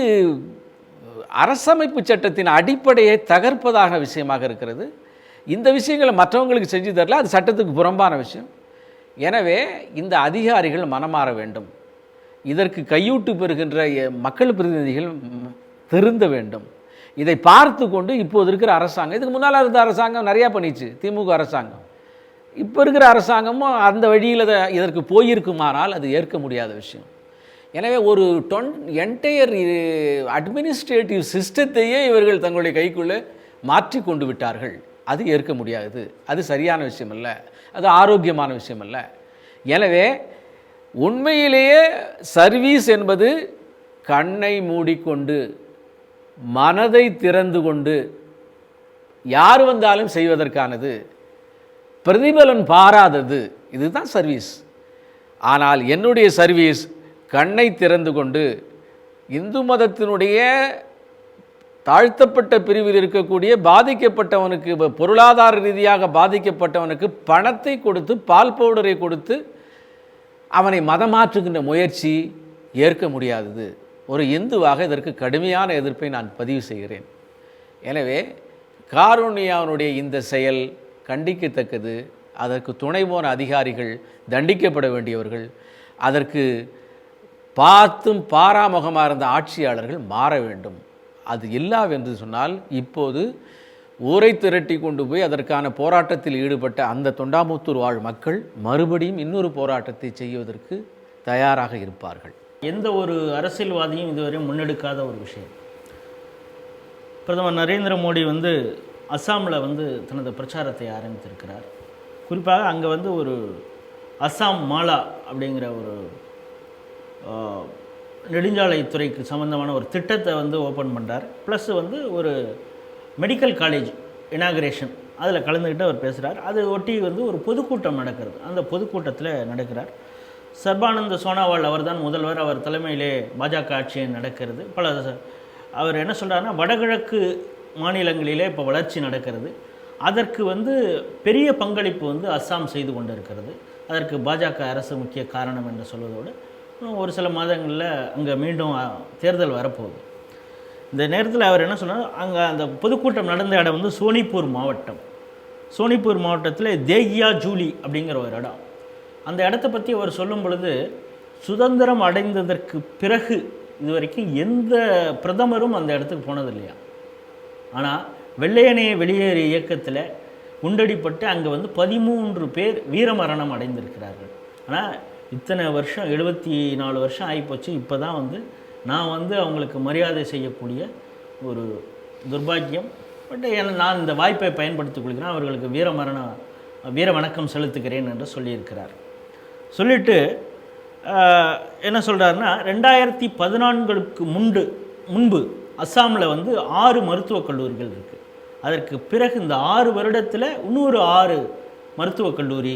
அரசமைப்பு சட்டத்தின் அடிப்படையை தகர்ப்பதாக விஷயமாக இருக்கிறது. இந்த விஷயங்களை மற்றவங்களுக்கு செஞ்சு தரல, அது சட்டத்துக்கு புறம்பான விஷயம். எனவே இந்த அதிகாரிகள் மனமாற வேண்டும். இதற்கு கையூட்டு பெறுகின்ற மக்கள் பிரதிநிதிகள் திருந்த வேண்டும். இதை பார்த்து கொண்டு இப்போது இருக்கிற அரசாங்கம், இதுக்கு முன்னால் இருந்த அரசாங்கம் நிறையா பண்ணிச்சு, திமுக அரசாங்கம். இப்போ இருக்கிற அரசாங்கமும் அந்த வழியில் இதற்கு போயிருக்குமானால் அது ஏற்க முடியாத விஷயம். எனவே ஒரு என்டையர் அட்மினிஸ்ட்ரேட்டிவ் சிஸ்டத்தையே இவர்கள் தங்களுடைய கைக்குள்ளே மாற்றி கொண்டு விட்டார்கள். அது ஏற்க முடியாது. அது சரியான விஷயம் அல்ல, அது ஆரோக்கியமான விஷயம் அல்ல. எனவே உண்மையிலேயே சர்வீஸ் என்பது கண்ணை மூடிக்கொண்டு மனதை திறந்து கொண்டு யார் வந்தாலும் செய்வதற்கானது, பிரதிபலன் பாராதது, இதுதான் சர்வீஸ். ஆனால் என்னுடைய சர்வீஸ் கண்ணை திறந்து கொண்டு இந்து மதத்தினுடைய தாழ்த்தப்பட்ட பிரிவில் இருக்கக்கூடிய பாதிக்கப்பட்டவனுக்கு, பொருளாதார ரீதியாக பாதிக்கப்பட்டவனுக்கு பணத்தை கொடுத்து, பால் பவுடரை கொடுத்து அவனை மதமாற்றுகின்ற முயற்சி ஏற்க முடியாதது. ஒரு இந்துவாக இதற்கு கடுமையான எதிர்ப்பை நான் பதிவு செய்கிறேன். எனவே காருண்யாவுடைய இந்த செயல் கண்டிக்கத்தக்கது. அதற்கு துணை போன அதிகாரிகள் தண்டிக்கப்பட வேண்டியவர்கள். அதற்கு பார்த்தும் பாராமுகமாக இருந்த ஆட்சியாளர்கள் மாற வேண்டும். அது இல்லாவென்று சொன்னால் இப்போது ஊரை திரட்டி கொண்டு போய் அதற்கான போராட்டத்தில் ஈடுபட்ட அந்த தொண்டாமுத்தூர் வாழ் மக்கள் மறுபடியும் இன்னொரு போராட்டத்தை செய்வதற்கு தயாராக இருப்பார்கள். எந்த ஒரு அரசியல்வாதியும் இதுவரை முன்னெடுக்காத ஒரு விஷயம். பிரதமர் நரேந்திர மோடி அஸ்ஸாமில் தனது பிரச்சாரத்தை ஆரம்பித்திருக்கிறார். குறிப்பாக அங்கே ஒரு அஸ்ஸாம் மாலா அப்படிங்கிற ஒரு நெடுஞ்சாலைத்துறைக்கு சம்மந்தமான ஒரு திட்டத்தை ஓப்பன் பண்ணுறார். ப்ளஸ் ஒரு மெடிக்கல் காலேஜ் இனாகரேஷன் அதில் கலந்துக்கிட்டு அவர் பேசுகிறார். அது ஒட்டி ஒரு பொதுக்கூட்டம் நடக்கிறது. அந்த பொதுக்கூட்டத்தில் நடக்கிறார். சர்பானந்த சோனாவால் அவர்தான் முதல்வர். அவர் தலைமையிலே பாஜக ஆட்சி நடக்கிறது. அவர் என்ன சொல்கிறாருன்னா, வடகிழக்கு மாநிலங்களிலே இப்போ வளர்ச்சி நடக்கிறது, அதற்கு பெரிய பங்களிப்பு அஸ்ஸாம் செய்து கொண்டு இருக்கிறது, அதற்கு பாஜக அரசு முக்கிய காரணம் என்று சொல்வதோடு ஒரு சில மாதங்களில் அங்கே மீண்டும் தேர்தல் வரப்போகுது. இந்த நேரத்தில் அவர் என்ன சொன்னார், அங்கே அந்த பொதுக்கூட்டம் நடந்த இடம் சோனிப்பூர் மாவட்டம். சோனிப்பூர் மாவட்டத்தில் தேகியா ஜூலி அப்படிங்கிற ஒரு இடம். அந்த இடத்த பற்றி அவர் சொல்லும் பொழுது, சுதந்திரம் அடைந்ததற்கு பிறகு இதுவரைக்கும் எந்த பிரதமரும் அந்த இடத்துக்கு போனது இல்லையா. ஆனால் வெள்ளையனே வெளியேறு இயக்கத்தில் குண்டடிப்பட்டு அங்கே 13 பேர் வீரமரணம் அடைந்திருக்கிறார்கள். ஆனால் இத்தனை வருஷம் 74 வருஷம் ஆகிப்போச்சு. இப்போ தான் நான் அவங்களுக்கு மரியாதை செய்யக்கூடிய ஒரு துர்பாக்கியம். பட் நான் இந்த வாய்ப்பை பயன்படுத்திக் கொள்கிறேன், அவர்களுக்கு வீர வணக்கம் செலுத்துகிறேன் என்று சொல்லியிருக்கிறார். சொல்லிவிட்டு என்ன சொல்கிறாருன்னா, 2014க்கு முன்பு அஸ்ஸாமில் 6 மருத்துவக் கல்லூரிகள் இருக்குது. அதற்கு பிறகு இந்த 6 வருடத்தில் இன்னொரு 6 மருத்துவக் கல்லூரி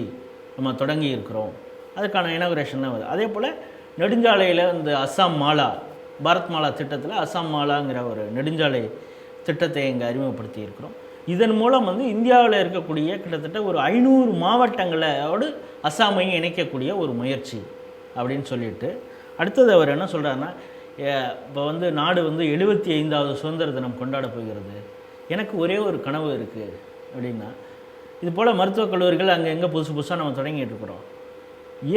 நம்ம தொடங்கி இருக்கிறோம். அதுக்கான இனாகுரேஷன் தான் வருது. அதே போல் நெடுஞ்சாலையில் இந்த அஸ்ஸாம் மாலா, பாரத் மாலா திட்டத்தில் அஸ்ஸாம் மாலாங்கிற ஒரு நெடுஞ்சாலை திட்டத்தை இங்கே அறிமுகப்படுத்தி இருக்கிறோம். இதன் மூலம் இந்தியாவில் இருக்கக்கூடிய கிட்டத்தட்ட ஒரு 500 மாவட்டங்களோடு அஸ்ஸாமையும் இணைக்கக்கூடிய ஒரு முயற்சி அப்படின்னு சொல்லிட்டு, அடுத்தது அவர் என்ன சொல்கிறாருன்னா, இப்போ நாடு 75வது சுதந்திர தினம் கொண்டாட போகிறது, எனக்கு ஒரே ஒரு கனவு இருக்குது அப்படின்னா, இது போல் மருத்துவக் கல்லூரிகள் அங்கே எங்கே புதுசாக நம்ம தொடங்கிட்டு இருக்கிறோம்,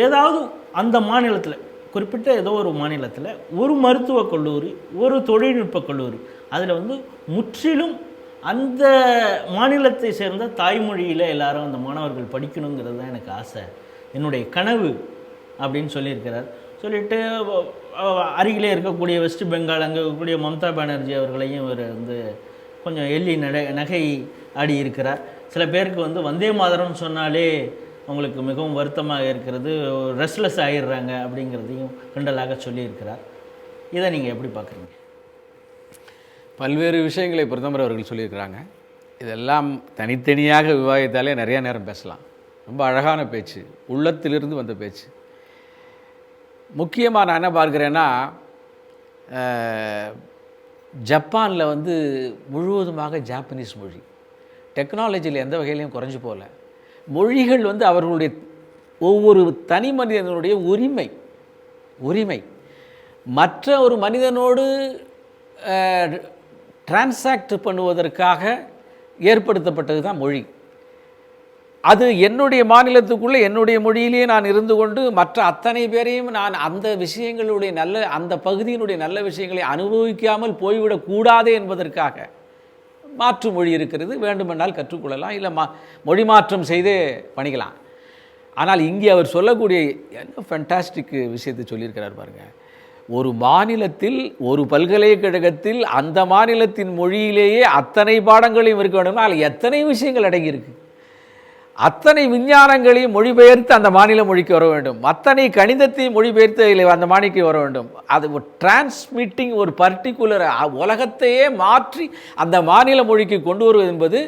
ஏதாவது அந்த மாநிலத்தில், குறிப்பிட்ட ஏதோ ஒரு மாநிலத்தில் ஒரு மருத்துவக் கல்லூரி, ஒரு தொழில்நுட்ப கல்லூரி, அதில் முற்றிலும் அந்த மாநிலத்தை சேர்ந்த தாய்மொழியில் எல்லாரும் அந்த மாணவர்கள் படிக்கணுங்கிறது தான் எனக்கு ஆசை, என்னுடைய கனவு அப்படின்னு சொல்லியிருக்கிறார். சொல்லிவிட்டு அருகிலே இருக்கக்கூடிய வெஸ்ட் பெங்கால் அங்கே இருக்கக்கூடிய மம்தா பானர்ஜி அவர்களையும் இவர் கொஞ்சம் எள்ளி நகை ஆடி இருக்கிறார். சில பேருக்கு வந்தே மாதரம்னு சொன்னாலே அவங்களுக்கு மிகவும் வருத்தமாக இருக்கிறது, ரெஸ்ட்லெஸ் ஆகிடுறாங்க அப்படிங்கிறதையும் கிண்டலாக சொல்லியிருக்கிறார். இதை நீங்கள் எப்படி பார்க்குறீங்க? பல்வேறு விஷயங்களை பிரதமர் அவர்கள் சொல்லியிருக்கிறாங்க. இதெல்லாம் தனித்தனியாக விவாதித்தாலே நிறையா நேரம் பேசலாம். ரொம்ப அழகான பேச்சு, உள்ளத்திலிருந்து வந்த பேச்சு. முக்கியமாக நான் என்ன பார்க்குறேன்னா, ஜப்பானில் முழுவதுமாக ஜாப்பனீஸ் மொழி, டெக்னாலஜியில் எந்த வகையிலையும் குறைஞ்சி போகல. மொழிகள் அவர்களுடைய ஒவ்வொரு தனி மனிதனுடைய உரிமை மற்ற ஒரு மனிதனோடு டிரான்சாக்ட் பண்ணுவதற்காக ஏற்படுத்தப்பட்டது தான் மொழி. அது என்னுடைய மாநிலத்துக்குள்ளே என்னுடைய மொழியிலேயே நான் இருந்து கொண்டு மற்ற அத்தனை பேரையும் நான் அந்த விஷயங்களுடைய அந்த பகுதியினுடைய நல்ல விஷயங்களை அனுபவிக்காமல் போய்விடக்கூடாது என்பதற்காக மாற்று மொழி இருக்கிறது. வேண்டுமென்றால் கற்றுக்கொள்ளலாம், இல்லை மொழி மாற்றம் செய்தே பண்ணிக்கலாம். ஆனால் இங்கே அவர் சொல்லக்கூடிய என்ன ஃபேண்டாஸ்டிக் விஷயத்தை சொல்லியிருக்கிறார் பாருங்கள். ஒரு மாநிலத்தில், ஒரு பல்கலைக்கழகத்தில் அந்த மாநிலத்தின் மொழியிலேயே அத்தனை பாடங்களையும் இருக்க வேண்டும்னா அதில் எத்தனை விஷயங்கள் அடங்கியிருக்கு. அத்தனை விஞ்ஞானங்களையும் மொழிபெயர்த்து அந்த மாநில மொழிக்கு வர வேண்டும், அத்தனை கணிதத்தையும் மொழிபெயர்த்து அந்த மாநிலக்கு வர வேண்டும். அது ஒரு டிரான்ஸ்மிட்டிங், ஒரு பர்டிகுலர் உலகத்தையே மாற்றி அந்த மாநில மொழிக்கு கொண்டு வருவது என்பது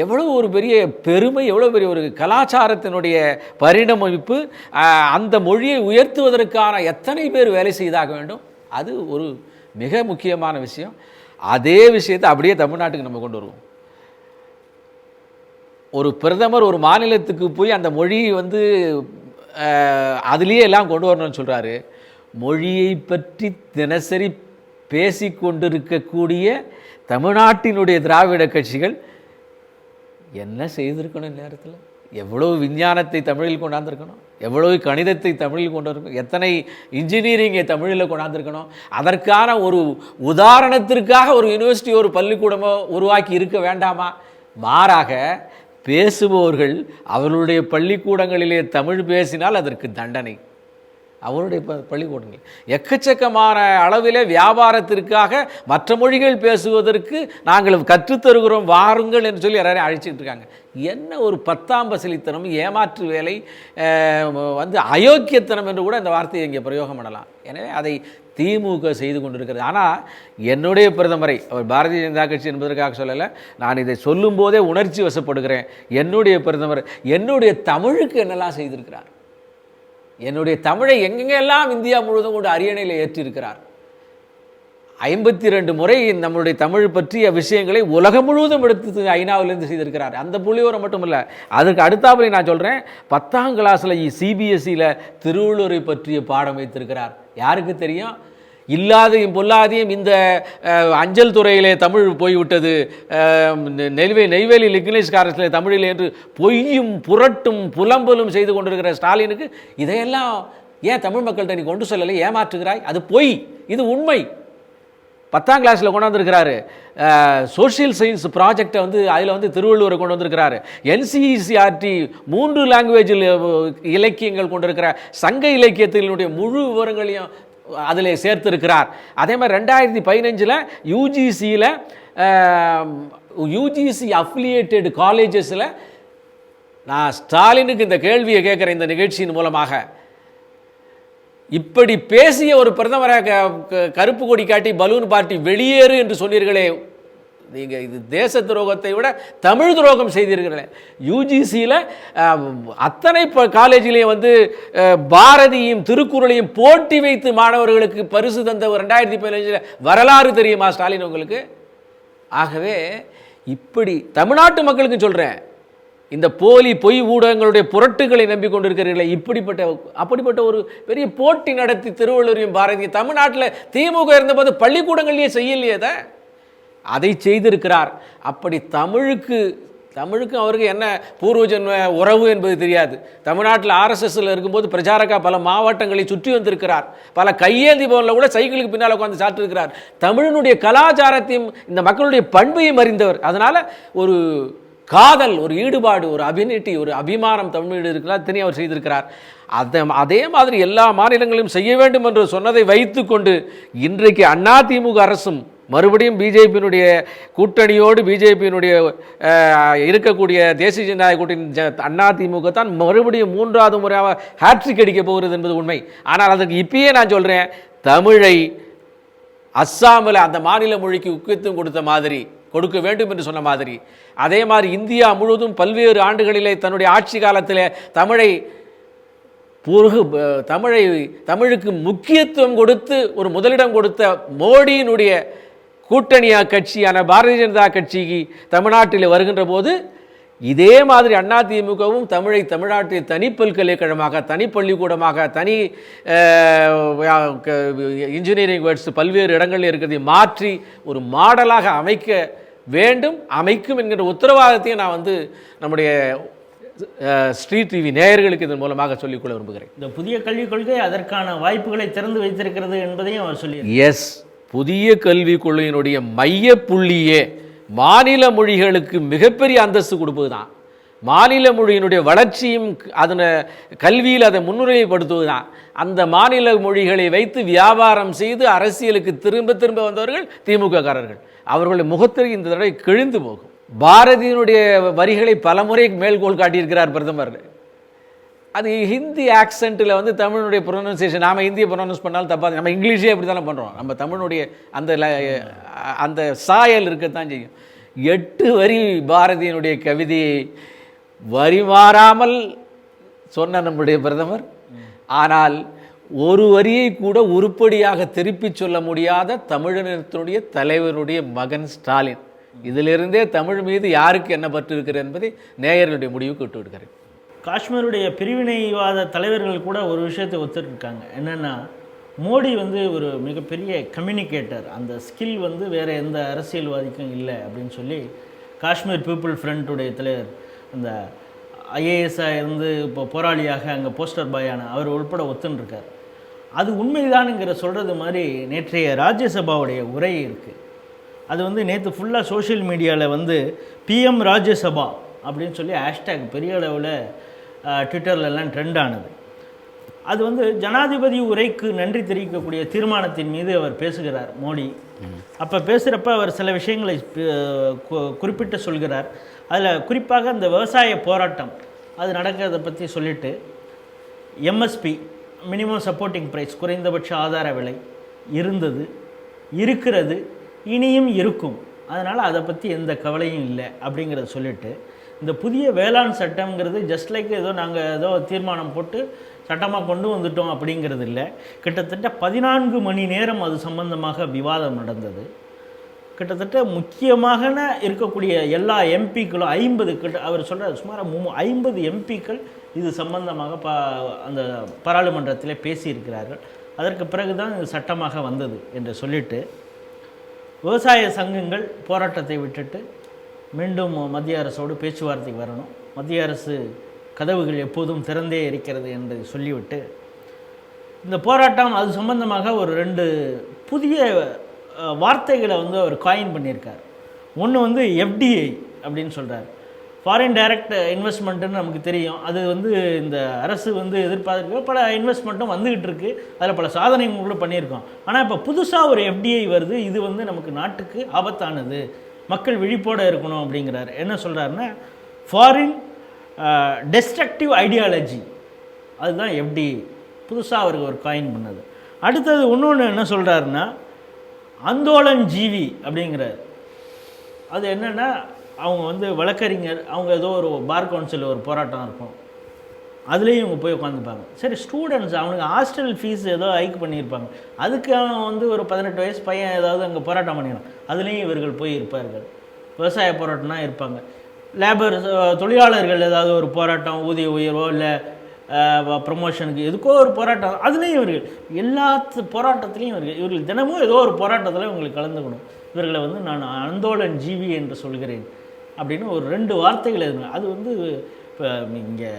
எவ்வளோ ஒரு பெரிய பெருமை, எவ்வளோ பெரிய ஒரு கலாச்சாரத்தினுடைய பரிணமிப்பு. அந்த மொழியை உயர்த்துவதற்கான எத்தனை பேர் வேலை செய்தாக வேண்டும். அது ஒரு மிக முக்கியமான விஷயம். அதே விஷயத்தை அப்படியே தமிழ்நாட்டுக்கு நம்ம கொண்டு வருவோம். ஒரு பிரதமர் ஒரு மாநிலத்துக்கு போய் அந்த மொழியை அதுலேயே எல்லாம் கொண்டு வரணும்னு சொல்கிறாரு. மொழியை பற்றி தினசரி பேசி கொண்டிருக்கக்கூடிய தமிழ்நாட்டினுடைய திராவிட கட்சிகள் என்ன செய்திருக்கணும் நேரத்தில்? எவ்வளவு விஞ்ஞானத்தை தமிழில் கொண்டாந்துருக்கணும், எவ்வளவு கணிதத்தை தமிழில் கொண்டு வரணும், எத்தனை இன்ஜினியரிங்கை தமிழில் கொண்டாந்துருக்கணும். அதற்கான ஒரு உதாரணத்திற்காக ஒரு யூனிவர்சிட்டி, ஒரு பள்ளிக்கூடமோ உருவாக்கி இருக்க வேண்டாமா? மாறாக பேசுபவர்கள் அவர்களுடைய பள்ளிக்கூடங்களிலே தமிழ் பேசினால் அதற்கு தண்டனை. அவருடைய பள்ளிக்கூடங்கள் எக்கச்சக்கமான அளவிலே வியாபாரத்திற்காக மற்ற மொழிகள் பேசுவதற்கு நாங்கள் கற்றுத்தருகிறோம், வாருங்கள் என்று சொல்லி யாரையும் அழைச்சிட்டு இருக்காங்க. என்ன ஒரு 10ஆம் பசலித்தனம், ஏமாற்று வேலை, அயோக்கியத்தனம் என்று கூட அந்த வார்த்தையை இங்கே பிரயோகம் பண்ணலாம். எனவே அதை திமுக செய்து கொண்டிருக்கிறது. ஆனால் என்னுடைய பிரதமரை, அவர் பாரதிய ஜனதா கட்சி என்பதற்காக சொல்லலை, நான் இதை சொல்லும் போதே உணர்ச்சி வசப்படுகிறேன். என்னுடைய பிரதமர் என்னுடைய தமிழுக்கு என்னெல்லாம் செய்திருக்கிறார். என்னுடைய தமிழை எங்கெங்கெல்லாம் இந்தியா முழுவதும் கூட அரியணையில் ஏற்றிருக்கிறார். 52 முறை நம்மளுடைய தமிழ் பற்றிய விஷயங்களை உலகம் முழுவதும் எடுத்து ஐநாவிலிருந்து செய்திருக்கிறார். அந்த புள்ளியோரம் மட்டும் இல்லை, அதற்கு அடுத்தாப்புல நான் சொல்கிறேன், 10ஆம் கிளாஸில் CBSEயில் திருவள்ளுவரை பற்றிய பாடம் வைத்திருக்கிறார். யாருக்கு தெரியும்? இல்லாதையும் பொல்லாதையும் இந்த அஞ்சல் துறையிலே தமிழ் போய்விட்டது, நெய்வேலி இங்கிலீஷ் காரத்தில் தமிழில் என்று பொய்யும் புரட்டும் புலம்பலும் செய்து கொண்டிருக்கிற ஸ்டாலினுக்கு இதையெல்லாம் ஏன் தமிழ் மக்கள்கிட்ட நீ கொண்டு சொல்லலை, ஏமாற்றுகிறாய்? அது பொய், இது உண்மை. 10ஆம் கிளாஸில் கொண்டு வந்திருக்கிறாரு. சோஷியல் சயின்ஸ் ப்ராஜெக்டை அதில் திருவள்ளுவரை கொண்டு வந்திருக்கிறாரு. NCERT 3 லாங்குவேஜில் இலக்கியங்கள் கொண்டிருக்கிற சங்க இலக்கியத்தினுடைய முழு விவரங்களையும் அதில் சேர்த்திருக்கிறார். அதே மாதிரி 2015 UGCயில் UGC அஃபிலியேட்டட் காலேஜஸில் நான் ஸ்டாலினுக்கு இந்த கேள்வியை கேட்குறேன் இந்த நிகழ்ச்சியின் மூலமாக. இப்படி பேசிய ஒரு பிரதமரை கருப்பு கொடி காட்டி பலூன் பார்ட்டி வெளியேறு என்று சொன்னீர்களே, நீங்கள் இது தேச துரோகத்தை விட தமிழ் துரோகம் செய்தீர்களே. UGCயில் அத்தனை காலேஜிலையும் பாரதியும் திருக்குறளையும் போட்டி வைத்து மாணவர்களுக்கு பரிசு தந்த 2015 வரலாறு தெரியுமா ஸ்டாலின் உங்களுக்கு? ஆகவே இப்படி தமிழ்நாட்டு மக்களுக்கு சொல்கிறேன், இந்த பொய் ஊடகங்களுடைய புரட்டுகளை நம்பிக்கொண்டிருக்கிறீர்களே, அப்படிப்பட்ட ஒரு பெரிய போட்டி நடத்தி திருவள்ளுவரையும் பாரதியும் தமிழ்நாட்டில் திமுக இருந்தபோது பள்ளிக்கூடங்கள்லேயே செய்யலையே, அதை செய்திருக்கிறார். அப்படி தமிழுக்கு அவருக்கு என்ன பூர்வஜன்ம உறவு என்பது தெரியாது. தமிழ்நாட்டில் RSSல இருக்கும்போது பிரச்சாரக்கா பல மாவட்டங்களை சுற்றி வந்திருக்கிறார். பல கையேந்தி பவனில் கூட சைக்கிளுக்கு பின்னால் உட்காந்து சாப்பிட்டிருக்கிறார். தமிழினுடைய கலாச்சாரத்தையும் இந்த மக்களுடைய பண்பையும் அறிந்தவர். அதனால் ஒரு காதல், ஒரு ஈடுபாடு, ஒரு அபினிட்டி, ஒரு அபிமானம் தமிழ் இருக்கிறார், தனி அவர் செய்திருக்கிறார். அதே மாதிரி எல்லா மாநிலங்களிலும் செய்ய வேண்டும் என்று சொன்னதை வைத்துக்கொண்டு இன்றைக்கு அதிமுக அரசும் மறுபடியும் பிஜேபியினுடைய கூட்டணியோடு பிஜேபியினுடைய இருக்கக்கூடிய தேசிய ஜனநாயக கூட்டணி அதிமுக தான் மறுபடியும் 3வது முறையாக ஹேட்ரிக் அடிக்க போகிறது என்பது உண்மை. ஆனால் அதற்கு இப்பயே நான் சொல்கிறேன், தமிழை அஸ்ஸாமில் அந்த மாநில மொழிக்கு முக்கியத்துவம் கொடுக்க வேண்டும் என்று சொன்ன மாதிரி, அதே மாதிரி இந்தியா முழுவதும் பல்வேறு ஆண்டுகளிலே தன்னுடைய ஆட்சி காலத்தில் தமிழுக்கு முக்கியத்துவம் கொடுத்து ஒரு முதலிடம் கொடுத்த மோடியினுடைய கூட்டணி கட்சியான பாரதிய ஜனதா கட்சிக்கு தமிழ்நாட்டில் வருகின்ற போது இதே மாதிரி அதிமுகவும் தமிழை தமிழ்நாட்டில் தனி பல்கலைக்கழகமாக, தனி பள்ளிக்கூடமாக, தனி இன்ஜினியரிங் வேர்ட்ஸ் பல்வேறு இடங்களில் இருக்கிறதை மாற்றி ஒரு மாடலாக அமைக்கும் என்கிற உத்தரவாதத்தையும் நான் நம்முடைய ஸ்ட்ரீட் டிவி நேயர்களுக்கு இதன் மூலமாக சொல்லிக்கொள்ள விரும்புகிறேன். இந்த புதிய கல்விக் கொள்கை அதற்கான வாய்ப்புகளை திறந்து வைத்திருக்கிறது என்பதையும் அவர் சொல்லி புதிய கல்விக் கொள்கையினுடைய மைய புள்ளியே மாநில மொழிகளுக்கு மிகப்பெரிய அந்தஸ்து கொடுப்பது தான். மாநில மொழியினுடைய வளர்ச்சியும் அதனை கல்வியில் அதை முன்னுரிமைப்படுத்துவது தான். அந்த மாநில மொழிகளை வைத்து வியாபாரம் செய்து அரசியலுக்கு திரும்ப வந்தவர்கள் திமுககாரர்கள். அவர்களுடைய முகத்திற்கு இந்த தடவை கிழிந்து போகும். பாரதியினுடைய வரிகளை பலமுறை மேல்கோள் காட்டியிருக்கிறார் பிரதமர். அது ஹிந்தி ஆக்சென்ட்டில் தமிழுடைய ப்ரொனன்சியேஷன், நாம் ஹிந்தியை ப்ரொனவுன்ஸ் பண்ணாலும் தப்பாது. நம்ம இங்கிலீஷே அப்படி தானே பண்ணுறோம். நம்ம தமிழுடைய அந்த சாயல் இருக்கத்தான் செய்யும். 8 வரி பாரதியினுடைய கவிதையை வரி மாறாமல் சொன்ன நம்முடைய பிரதமர், ஆனால் ஒரு வரியை கூட உருப்படியாக திருப்பி சொல்ல முடியாத தமிழினத்தினுடைய தலைவருடைய மகன் ஸ்டாலின். இதிலிருந்தே தமிழ் மீது யாருக்கு என்ன பற்று இருக்கிறது என்பதை நேயர்களுடைய முடிவுக்கு விட்டு விடுகிறேன். காஷ்மீருடைய பிரிவினைவாத தலைவர்கள் கூட ஒரு விஷயத்தை ஒத்துருக்காங்க. என்னென்னா, மோடி ஒரு மிகப்பெரிய கம்யூனிகேட்டர், அந்த ஸ்கில் வேறு எந்த அரசியல்வாதிக்கும் இல்லை அப்படின்னு சொல்லி காஷ்மீர் பீப்புள் ஃப்ரண்ட்டுடைய தலைவர், அந்த ஐஏஎஸ்ஸாக இருந்து இப்போ போராளியாக அங்கே போஸ்டர் பாயான அவர் உள்பட ஒத்துன்ருக்கார். அது உண்மைதானுங்கிற சொல்கிறது மாதிரி நேற்றைய ராஜ்யசபாவுடைய உரை இருக்குது. அது நேற்று ஃபுல்லாக சோஷியல் மீடியாவில் PM ராஜ்யசபா அப்படின்னு சொல்லி ஹேஷ்டேக் பெரிய அளவில் ட்விட்டர்லலாம் ட்ரெண்ட் ஆனது. அது ஜனாதிபதி உரைக்கு நன்றி தெரிவிக்கக்கூடிய தீர்மானத்தின் மீது அவர் பேசுகிறார் மோடி. அப்போ பேசுகிறப்ப அவர் சில விஷயங்களை குறிப்பிட்டு சொல்கிறார். அதில் குறிப்பாக அந்த விவசாய போராட்டம் அது நடக்கிறத பற்றி சொல்லிவிட்டு, MSP மினிமம் சப்போர்ட்டிங் ப்ரைஸ், குறைந்தபட்ச ஆதார விலை இருக்கிறது, இனியும் இருக்கும், அதனால் அதை பற்றி எந்த கவலையும் இல்லை அப்படிங்கிறத சொல்லிவிட்டு, இந்த புதிய வேளாண் சட்டம்ங்கிறது ஜஸ்ட் லைக் நாங்கள் ஏதோ தீர்மானம் போட்டு சட்டமாக கொண்டு வந்துட்டோம் அப்படிங்கிறது இல்லை. கிட்டத்தட்ட 14 மணி நேரம் அது சம்பந்தமாக விவாதம் நடந்தது. கிட்டத்தட்ட முக்கியமாக இருக்கக்கூடிய எல்லா எம்பிக்களும் 50 அவர் சொல்கிறார் சுமார் 50 எம்பிக்கள் இது சம்பந்தமாக அந்த பாராளுமன்றத்தில் பேசியிருக்கிறார்கள். அதற்கு பிறகு தான் இது சட்டமாக வந்தது என்று சொல்லிட்டு விவசாய சங்கங்கள் போராட்டத்தை விட்டுட்டு மீண்டும் மத்திய அரசோடு பேச்சுவார்த்தைக்கு வரணும், மத்திய அரசு கதவுகள் எப்போதும் திறந்தே இருக்கிறது என்று சொல்லிவிட்டு இந்த போராட்டம் அது சம்பந்தமாக ஒரு 2 புதிய வார்த்தைகளை அவர் காயின் பண்ணியிருக்கார். ஒன்று எஃப்டிஐ அப்படின்னு சொல்கிறார், ஃபாரின் டைரக்ட் இன்வெஸ்ட்மெண்ட்டுன்னு நமக்கு தெரியும். அது இந்த அரசு எதிர்பார்க்க பல இன்வெஸ்ட்மெண்ட்டும் வந்துக்கிட்டு இருக்குது, அதில் பல சாதனைகள் கூட பண்ணியிருக்கோம். ஆனால் இப்போ புதுசாக ஒரு எஃப்டிஐ வருது, இது நமக்கு நாட்டுக்கு ஆபத்தானது, மக்கள் விழிப்போடு இருக்கணும் அப்படிங்கிறார். என்ன சொல்கிறாருன்னா ஃபாரின் டெஸ்ட்ரக்டிவ் ஐடியாலஜி, அதுதான் எஃப்டிஐ புதுசாக அவருக்கு ஒரு காயின் பண்ணது. அடுத்தது இன்னொன்று என்ன சொல்கிறாருன்னா ஆந்தோலன் ஜீவி அப்படிங்கிறார். அது என்னென்னா அவங்க வழக்கறிஞர், அவங்க ஏதோ ஒரு பார் கவுன்சிலில் ஒரு போராட்டம் இருக்கும், அதுலேயும் இவங்க போய் உட்காந்துப்பாங்க. சரி, ஸ்டூடெண்ட்ஸ் அவனுக்கு ஹாஸ்டல் ஃபீஸ் ஏதோ ஹைக் பண்ணியிருப்பாங்க, அதுக்கு அவன் ஒரு 18 வயசு பையன் ஏதாவது அங்கே போராட்டம் பண்ணிடலாம், அதுலேயும் இவர்கள் போய் இருப்பார்கள். விவசாய போராட்டம்னா இருப்பாங்க. லேபர் தொழிலாளர்கள் ஏதாவது ஒரு போராட்டம், ஊதிய உயர்வோ இல்லை ப்ரமோஷனுக்கு எதுக்கோ ஒரு போராட்டம், அதுலேயும் இவர்கள் எல்லா போராட்டத்துலேயும் இவர்கள் தினமும் ஏதோ ஒரு போராட்டத்தில் இவங்களுக்கு கலந்துக்கணும். இவர்களை நான் ஆந்தோலன் ஜீவி என்று சொல்கிறேன் அப்படின்னு ஒரு 2 வார்த்தைகள் எதுங்க. அது இப்போ இங்கே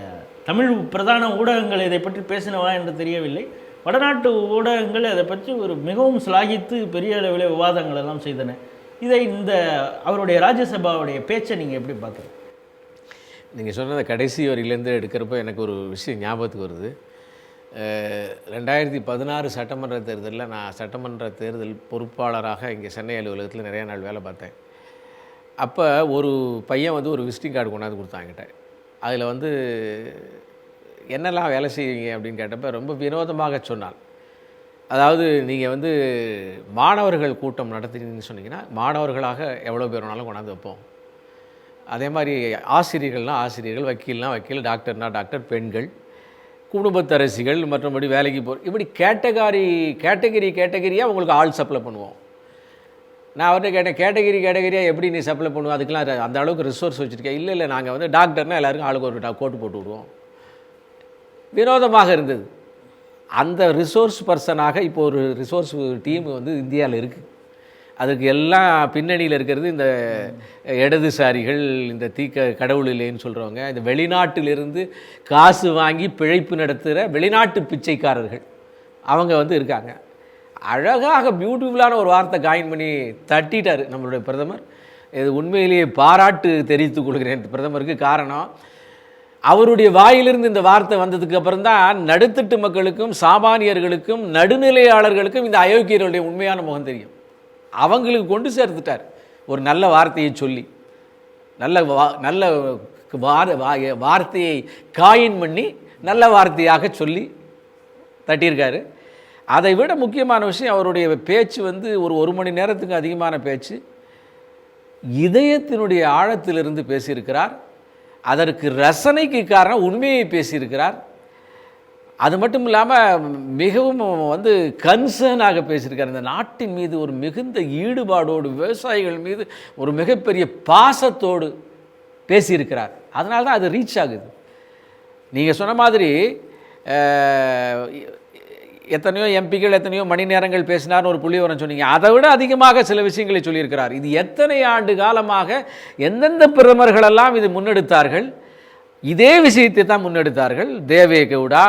தமிழ் பிரதான ஊடகங்கள் இதை பற்றி பேசினவா என்று தெரியவில்லை, வடநாட்டு ஊடகங்கள் அதை பற்றி ஒரு மிகவும் சிலாகித்து பெரிய அளவில் விவாதங்கள் எல்லாம் செய்தன. இதை இந்த அவருடைய ராஜ்யசபாவுடைய பேச்சை நீங்கள் எப்படி பார்க்குறீங்க? நீங்கள் சொன்னதை கடைசி வரியிலேருந்து எடுக்கிறப்ப எனக்கு ஒரு விஷயம் ஞாபகத்துக்கு வருது. 2016 சட்டமன்ற தேர்தலில் நான் சட்டமன்ற தேர்தல் பொறுப்பாளராக இங்கே சென்னை அலுவலகத்தில் நிறையா நாள் வேலை பார்த்தேன். அப்போ ஒரு பையன் ஒரு விசிட்டிங் கார்டு கொண்டாந்து கொடுத்தாங்கிட்ட. அதில் என்னெல்லாம் வேலை செய்வீங்க அப்படின்னு கேட்டப்போ ரொம்ப வினோதமாக சொன்னான். அதாவது நீங்கள் மாணவர்கள் கூட்டம் நடத்துறீங்கன்னு சொன்னீங்கன்னா மாணவர்களாக எவ்வளோ பேர் வேணாலும் கொண்டாந்து வைப்போம். அதே மாதிரி ஆசிரியர்கள்னால் ஆசிரியர்கள், வக்கீல்னால் வக்கீல், டாக்டர்னால் டாக்டர், பெண்கள், குடும்பத்தரசிகள், மற்றபடி வேலைக்கு இப்படி கேட்டகரியாக உங்களுக்கு ஆள் சப்ளை பண்ணுவோம். நான் அவர்கிட்ட கேட்டேன், கேட்டகரியாக எப்படி நீ சப்ளை பண்ணுவோம், அதுக்கெலாம் அந்த அளவுக்கு ரிசோர்ஸ் வச்சுருக்கேன். இல்லை நாங்கள் டாக்டர்னால் எல்லாருக்கும் ஆளுக்கு ஒரு கோட்டு போட்டு விடுவோம். வினோதமாக இருந்தது. அந்த ரிசோர்ஸ் பர்சனாக இப்போ ஒரு ரிசோர்ஸ் டீம் இந்தியாவில் இருக்குது. அதுக்கு எல்லாம் பின்னணியில் இருக்கிறது இந்த இடதுசாரிகள், இந்த கடவுள் இல்லைன்னு சொல்கிறவங்க, இந்த வெளிநாட்டிலிருந்து காசு வாங்கி பிழைப்பு நடத்துகிற வெளிநாட்டு பிச்சைக்காரர்கள், அவங்க இருக்காங்க. அழகாக பியூட்டிஃபுல்லான ஒரு வார்த்தை காயின் பண்ணி தட்டிட்டார் நம்மளுடைய பிரதமர். இது உண்மையிலேயே பாராட்டு தெரிவித்துக் கொள்கிறேன் பிரதமருக்கு. காரணம், அவருடைய வாயிலிருந்து இந்த வார்த்தை வந்ததுக்கு அப்புறம் தான் நடுத்தட்டு மக்களுக்கும் சாமானியர்களுக்கும் நடுநிலையாளர்களுக்கும் இந்த அயோக்கியர்களுடைய உண்மையான முகம் தெரியும். அவங்களுக்கு கொண்டு சேர்த்துட்டார் ஒரு நல்ல வார்த்தையை சொல்லி, நல்ல வார்த்தையை காயின் பண்ணி நல்ல வார்த்தையாக சொல்லி தட்டியிருக்காரு. அதை விட முக்கியமான விஷயம், அவருடைய பேச்சு ஒரு மணி நேரத்துக்கு அதிகமான பேச்சு, இதயத்தினுடைய ஆழத்திலிருந்து பேசியிருக்கிறார். அதற்கு ரசனைக்கு காரணம் உண்மையை பேசியிருக்கிறார். அது மட்டும் இல்லாமல் மிகவும் கன்சர்னாக பேசியிருக்கார். இந்த நாட்டின் மீது ஒரு மிகுந்த ஈடுபாடோடு, விவசாயிகள் மீது ஒரு மிகப்பெரிய பாசத்தோடு பேசியிருக்கிறார். அதனால தான் அது ரீச் ஆகுது. நீங்கள் சொன்ன மாதிரி எத்தனையோ எம்பிக்கள் எத்தனையோ மணி நேரங்கள் பேசினார்னு ஒரு புள்ளிவிவரம் சொன்னீங்க. அதை விட அதிகமாக சில விஷயங்களை சொல்லியிருக்கிறார். இது எத்தனை ஆண்டு காலமாக எந்தெந்த பிரதமர்களெல்லாம் இது முன்னெடுத்தார்கள், இதே விஷயத்தை தான் முன்னெடுத்தார்கள். தேவே கவுடா,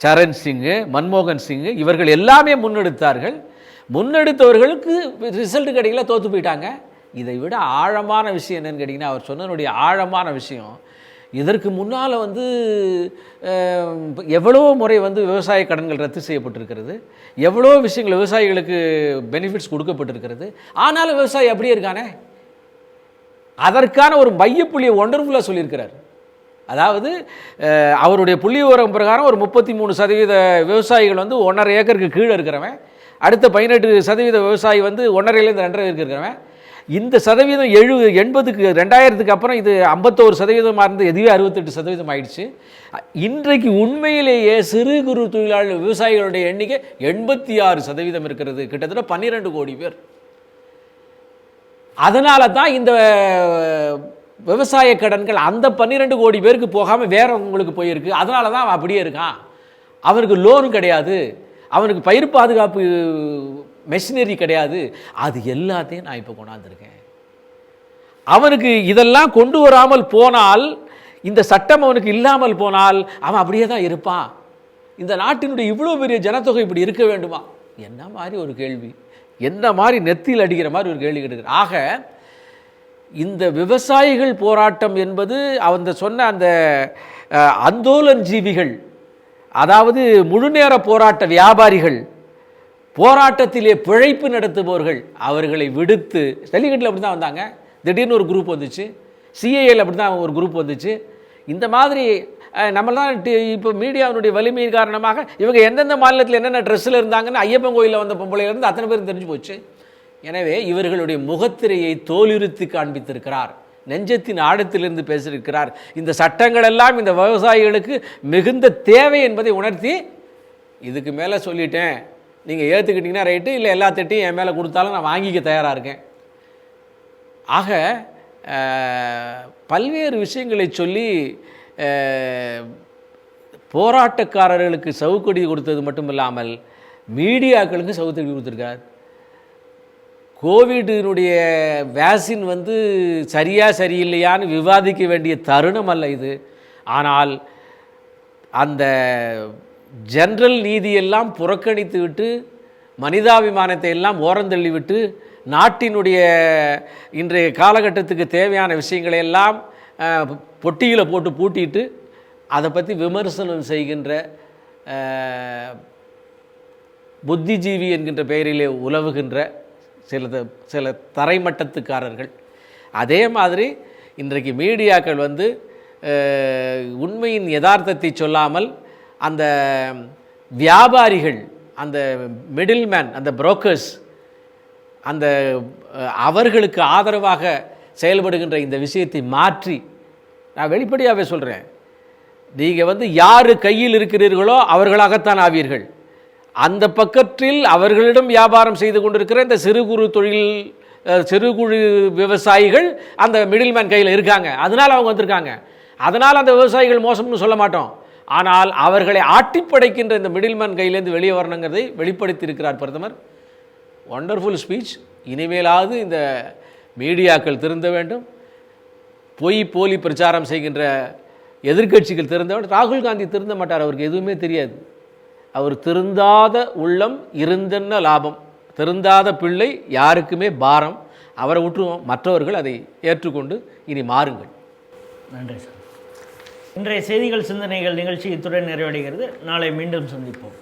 சரண் சிங்கு, மன்மோகன் சிங்கு, இவர்கள் எல்லாமே முன்னெடுத்தார்கள். முன்னெடுத்தவர்களுக்கு ரிசல்ட் கிடைக்கல, தோற்று போயிட்டாங்க. இதை விட ஆழமான விஷயம் என்னன்னு கேட்டிங்கன்னா, அவர் சொன்னனுடைய ஆழமான விஷயம், இதற்கு முன்னால் எவ்வளோ முறை விவசாய கடன்கள் ரத்து செய்யப்பட்டிருக்கிறது, எவ்வளோ விஷயங்கள் விவசாயிகளுக்கு பெனிஃபிட்ஸ் கொடுக்கப்பட்டிருக்கிறது. ஆனாலும் விவசாயி அப்படியே இருக்கானே. அதற்கான ஒரு மையப்புள்ளியை ஒண்டர்ஃபுல்லாக சொல்லியிருக்கிறார். அதாவது அவருடைய புள்ளி விவரம் பிரகாரம் ஒரு 33% விவசாயிகள் 1.5 ஏக்கருக்கு கீழே இருக்கிறவன், அடுத்த 18% விவசாயி 1.5லேருந்து 2.5 ஏக்கர் இருக்கிறவன், இந்த சதவீதம் 80க்கு 2000க்கு அப்புறம் இது 51% இருந்து எதுவே 68% ஆயிடுச்சு. இன்றைக்கு உண்மையிலேயே சிறு குறு தொழிலாளர் விவசாயிகளுடைய எண்ணிக்கை 86% இருக்கிறது, கிட்டத்தட்ட 12 கோடி பேர். அதனால தான் இந்த விவசாய கடன்கள் அந்த 12 கோடி பேருக்கு போகாமல் வேற உங்களுக்கு போயிருக்கு. அதனால தான் அவன் அப்படியே இருக்கான். அவனுக்கு லோன் கிடையாது, அவனுக்கு பயிர் பாதுகாப்பு மெஷினரி கிடையாது. அது எல்லாத்தையும் நான் இப்போ கொண்டாந்துருக்கேன். அவனுக்கு இதெல்லாம் கொண்டு வராமல் போனால், இந்த சட்டம் அவனுக்கு இல்லாமல் போனால் அவன் அப்படியே தான் இருப்பான். இந்த நாட்டினுடைய இவ்வளோ பெரிய ஜனத்தொகை இப்படி இருக்க வேண்டுமா? என்ன மாதிரி ஒரு கேள்வி, என்ன மாதிரி நெத்தியில் அடிக்கிற மாதிரி ஒரு கேள்வி கேட்குற. ஆக இந்த விவசாயிகள் போராட்டம் என்பது அந்த சொன்ன அந்த அந்தோலன் ஜீவிகள், அதாவது முழுநேர போராட்ட வியாபாரிகள், போராட்டத்திலே பிழைப்பு நடத்துபவர்கள், அவர்களை விடுத்து ஜல்லிக்கட்டில் அப்படி தான் வந்தாங்க. திடீர்னு ஒரு குரூப் வந்துச்சு, சிஏஏல அப்படி தான் ஒரு குரூப் வந்துச்சு. இந்த மாதிரி நம்மளாம் இப்போ மீடியாவினுடைய வலிமையின் காரணமாக இவங்க எந்தெந்த மாநிலத்தில் என்னென்ன ட்ரெஸ்ஸில் இருந்தாங்கன்னு ஐயப்பன் கோயிலில் வந்த பொம்பளையிலேருந்து அத்தனை பேரும் தெரிஞ்சு போச்சு. எனவே இவர்களுடைய முகத்திரையை தோலுரித்து காண்பித்திருக்கிறார், நெஞ்சத்தின் ஆழத்திலிருந்து பேசியிருக்கிறார். இந்த சட்டங்கள் எல்லாம் இந்த விவசாயிகளுக்கு மிகுந்த தேவை என்பதை உணர்த்தி, இதுக்கு மேலே சொல்லிட்டேன், நீங்கள் ஏற்றுக்கிட்டிங்கன்னா ரைட்டு, இல்லை எல்லா திட்டையும் என் மேலே கொடுத்தாலும் நான் வாங்கிக்க தயாராக இருக்கேன். ஆக பல்வேறு விஷயங்களை சொல்லி போராட்டக்காரர்களுக்கு சவுக்கடி கொடுத்தது மட்டும் இல்லாமல் மீடியாக்களுக்கு சவுக்கடி கொடுத்துருக்கார். கோவிடினுடைய வேக்சின் சரியா சரியில்லையான்னு விவாதிக்க வேண்டிய தருணம் அல்ல இது. ஆனால் அந்த ஜெனரல் நீதியெல்லாம் புறக்கணித்து விட்டு, மனிதாபிமானத்தை எல்லாம் ஓரந்தள்ளிவிட்டு, நாட்டினுடைய இன்றைய காலகட்டத்துக்கு தேவையான விஷயங்களை எல்லாம் பொட்டியில் போட்டு பூட்டிட்டு அதை பற்றி விமர்சனம் செய்கின்ற புத்திஜீவி என்கின்ற பெயரிலே உலவுகின்ற சில தரைமட்டத்துக்காரர்கள். அதே மாதிரி இன்றைக்கு மீடியாக்கள் உண்மையின் யதார்த்தத்தை சொல்லாமல் அந்த வியாபாரிகள், அந்த மிடில்மேன், அந்த புரோக்கர்ஸ், அந்த அவர்களுக்கு ஆதரவாக செயல்படுகின்ற இந்த விஷயத்தை மாற்றி, நான் வெளிப்படையாகவே சொல்கிறேன், நீங்கள் யார் கையில் இருக்கிறீர்களோ அவர்களாகத்தான் ஆவீர்கள். அந்த பக்கத்தில் அவர்களிடம் வியாபாரம் செய்து கொண்டிருக்கிற இந்த சிறு குறு விவசாயிகள் அந்த மிடில்மேன் கையில் இருக்காங்க. அதனால் அவங்க வந்திருக்காங்க. அதனால் அந்த விவசாயிகள் மோசம்னு சொல்ல மாட்டோம். ஆனால் அவர்களை ஆட்டிப்படைக்கின்ற இந்த மிடில்மேன் கையிலேருந்து வெளியே வரணுங்கிறதை வெளிப்படுத்தி இருக்கிறார் பிரதமர். Wonderful speech. இனிமேலாவது இந்த மீடியாக்கள் திருந்த வேண்டும். பொய் போலி பிரச்சாரம் செய்கின்ற எதிர்க்கட்சிகள் திருந்த வேண்டும். ராகுல் காந்தி திருந்த மாட்டார், அவருக்கு எதுவுமே தெரியாது. அவர் திருந்தாத உள்ளம் இருந்தென்ன லாபம், திருந்தாத பிள்ளை யாருக்குமே பாரம். அவரை விட்டுருவோம், மற்றவர்கள் அதை ஏற்றுக்கொண்டு இனி மாறுங்கள். நன்றி சார். இன்றைய செய்திகள் சிந்தனைகள் நிகழ்ச்சி இத்துடன் நிறைவடைகிறது. நாளை மீண்டும் சந்திப்போம்.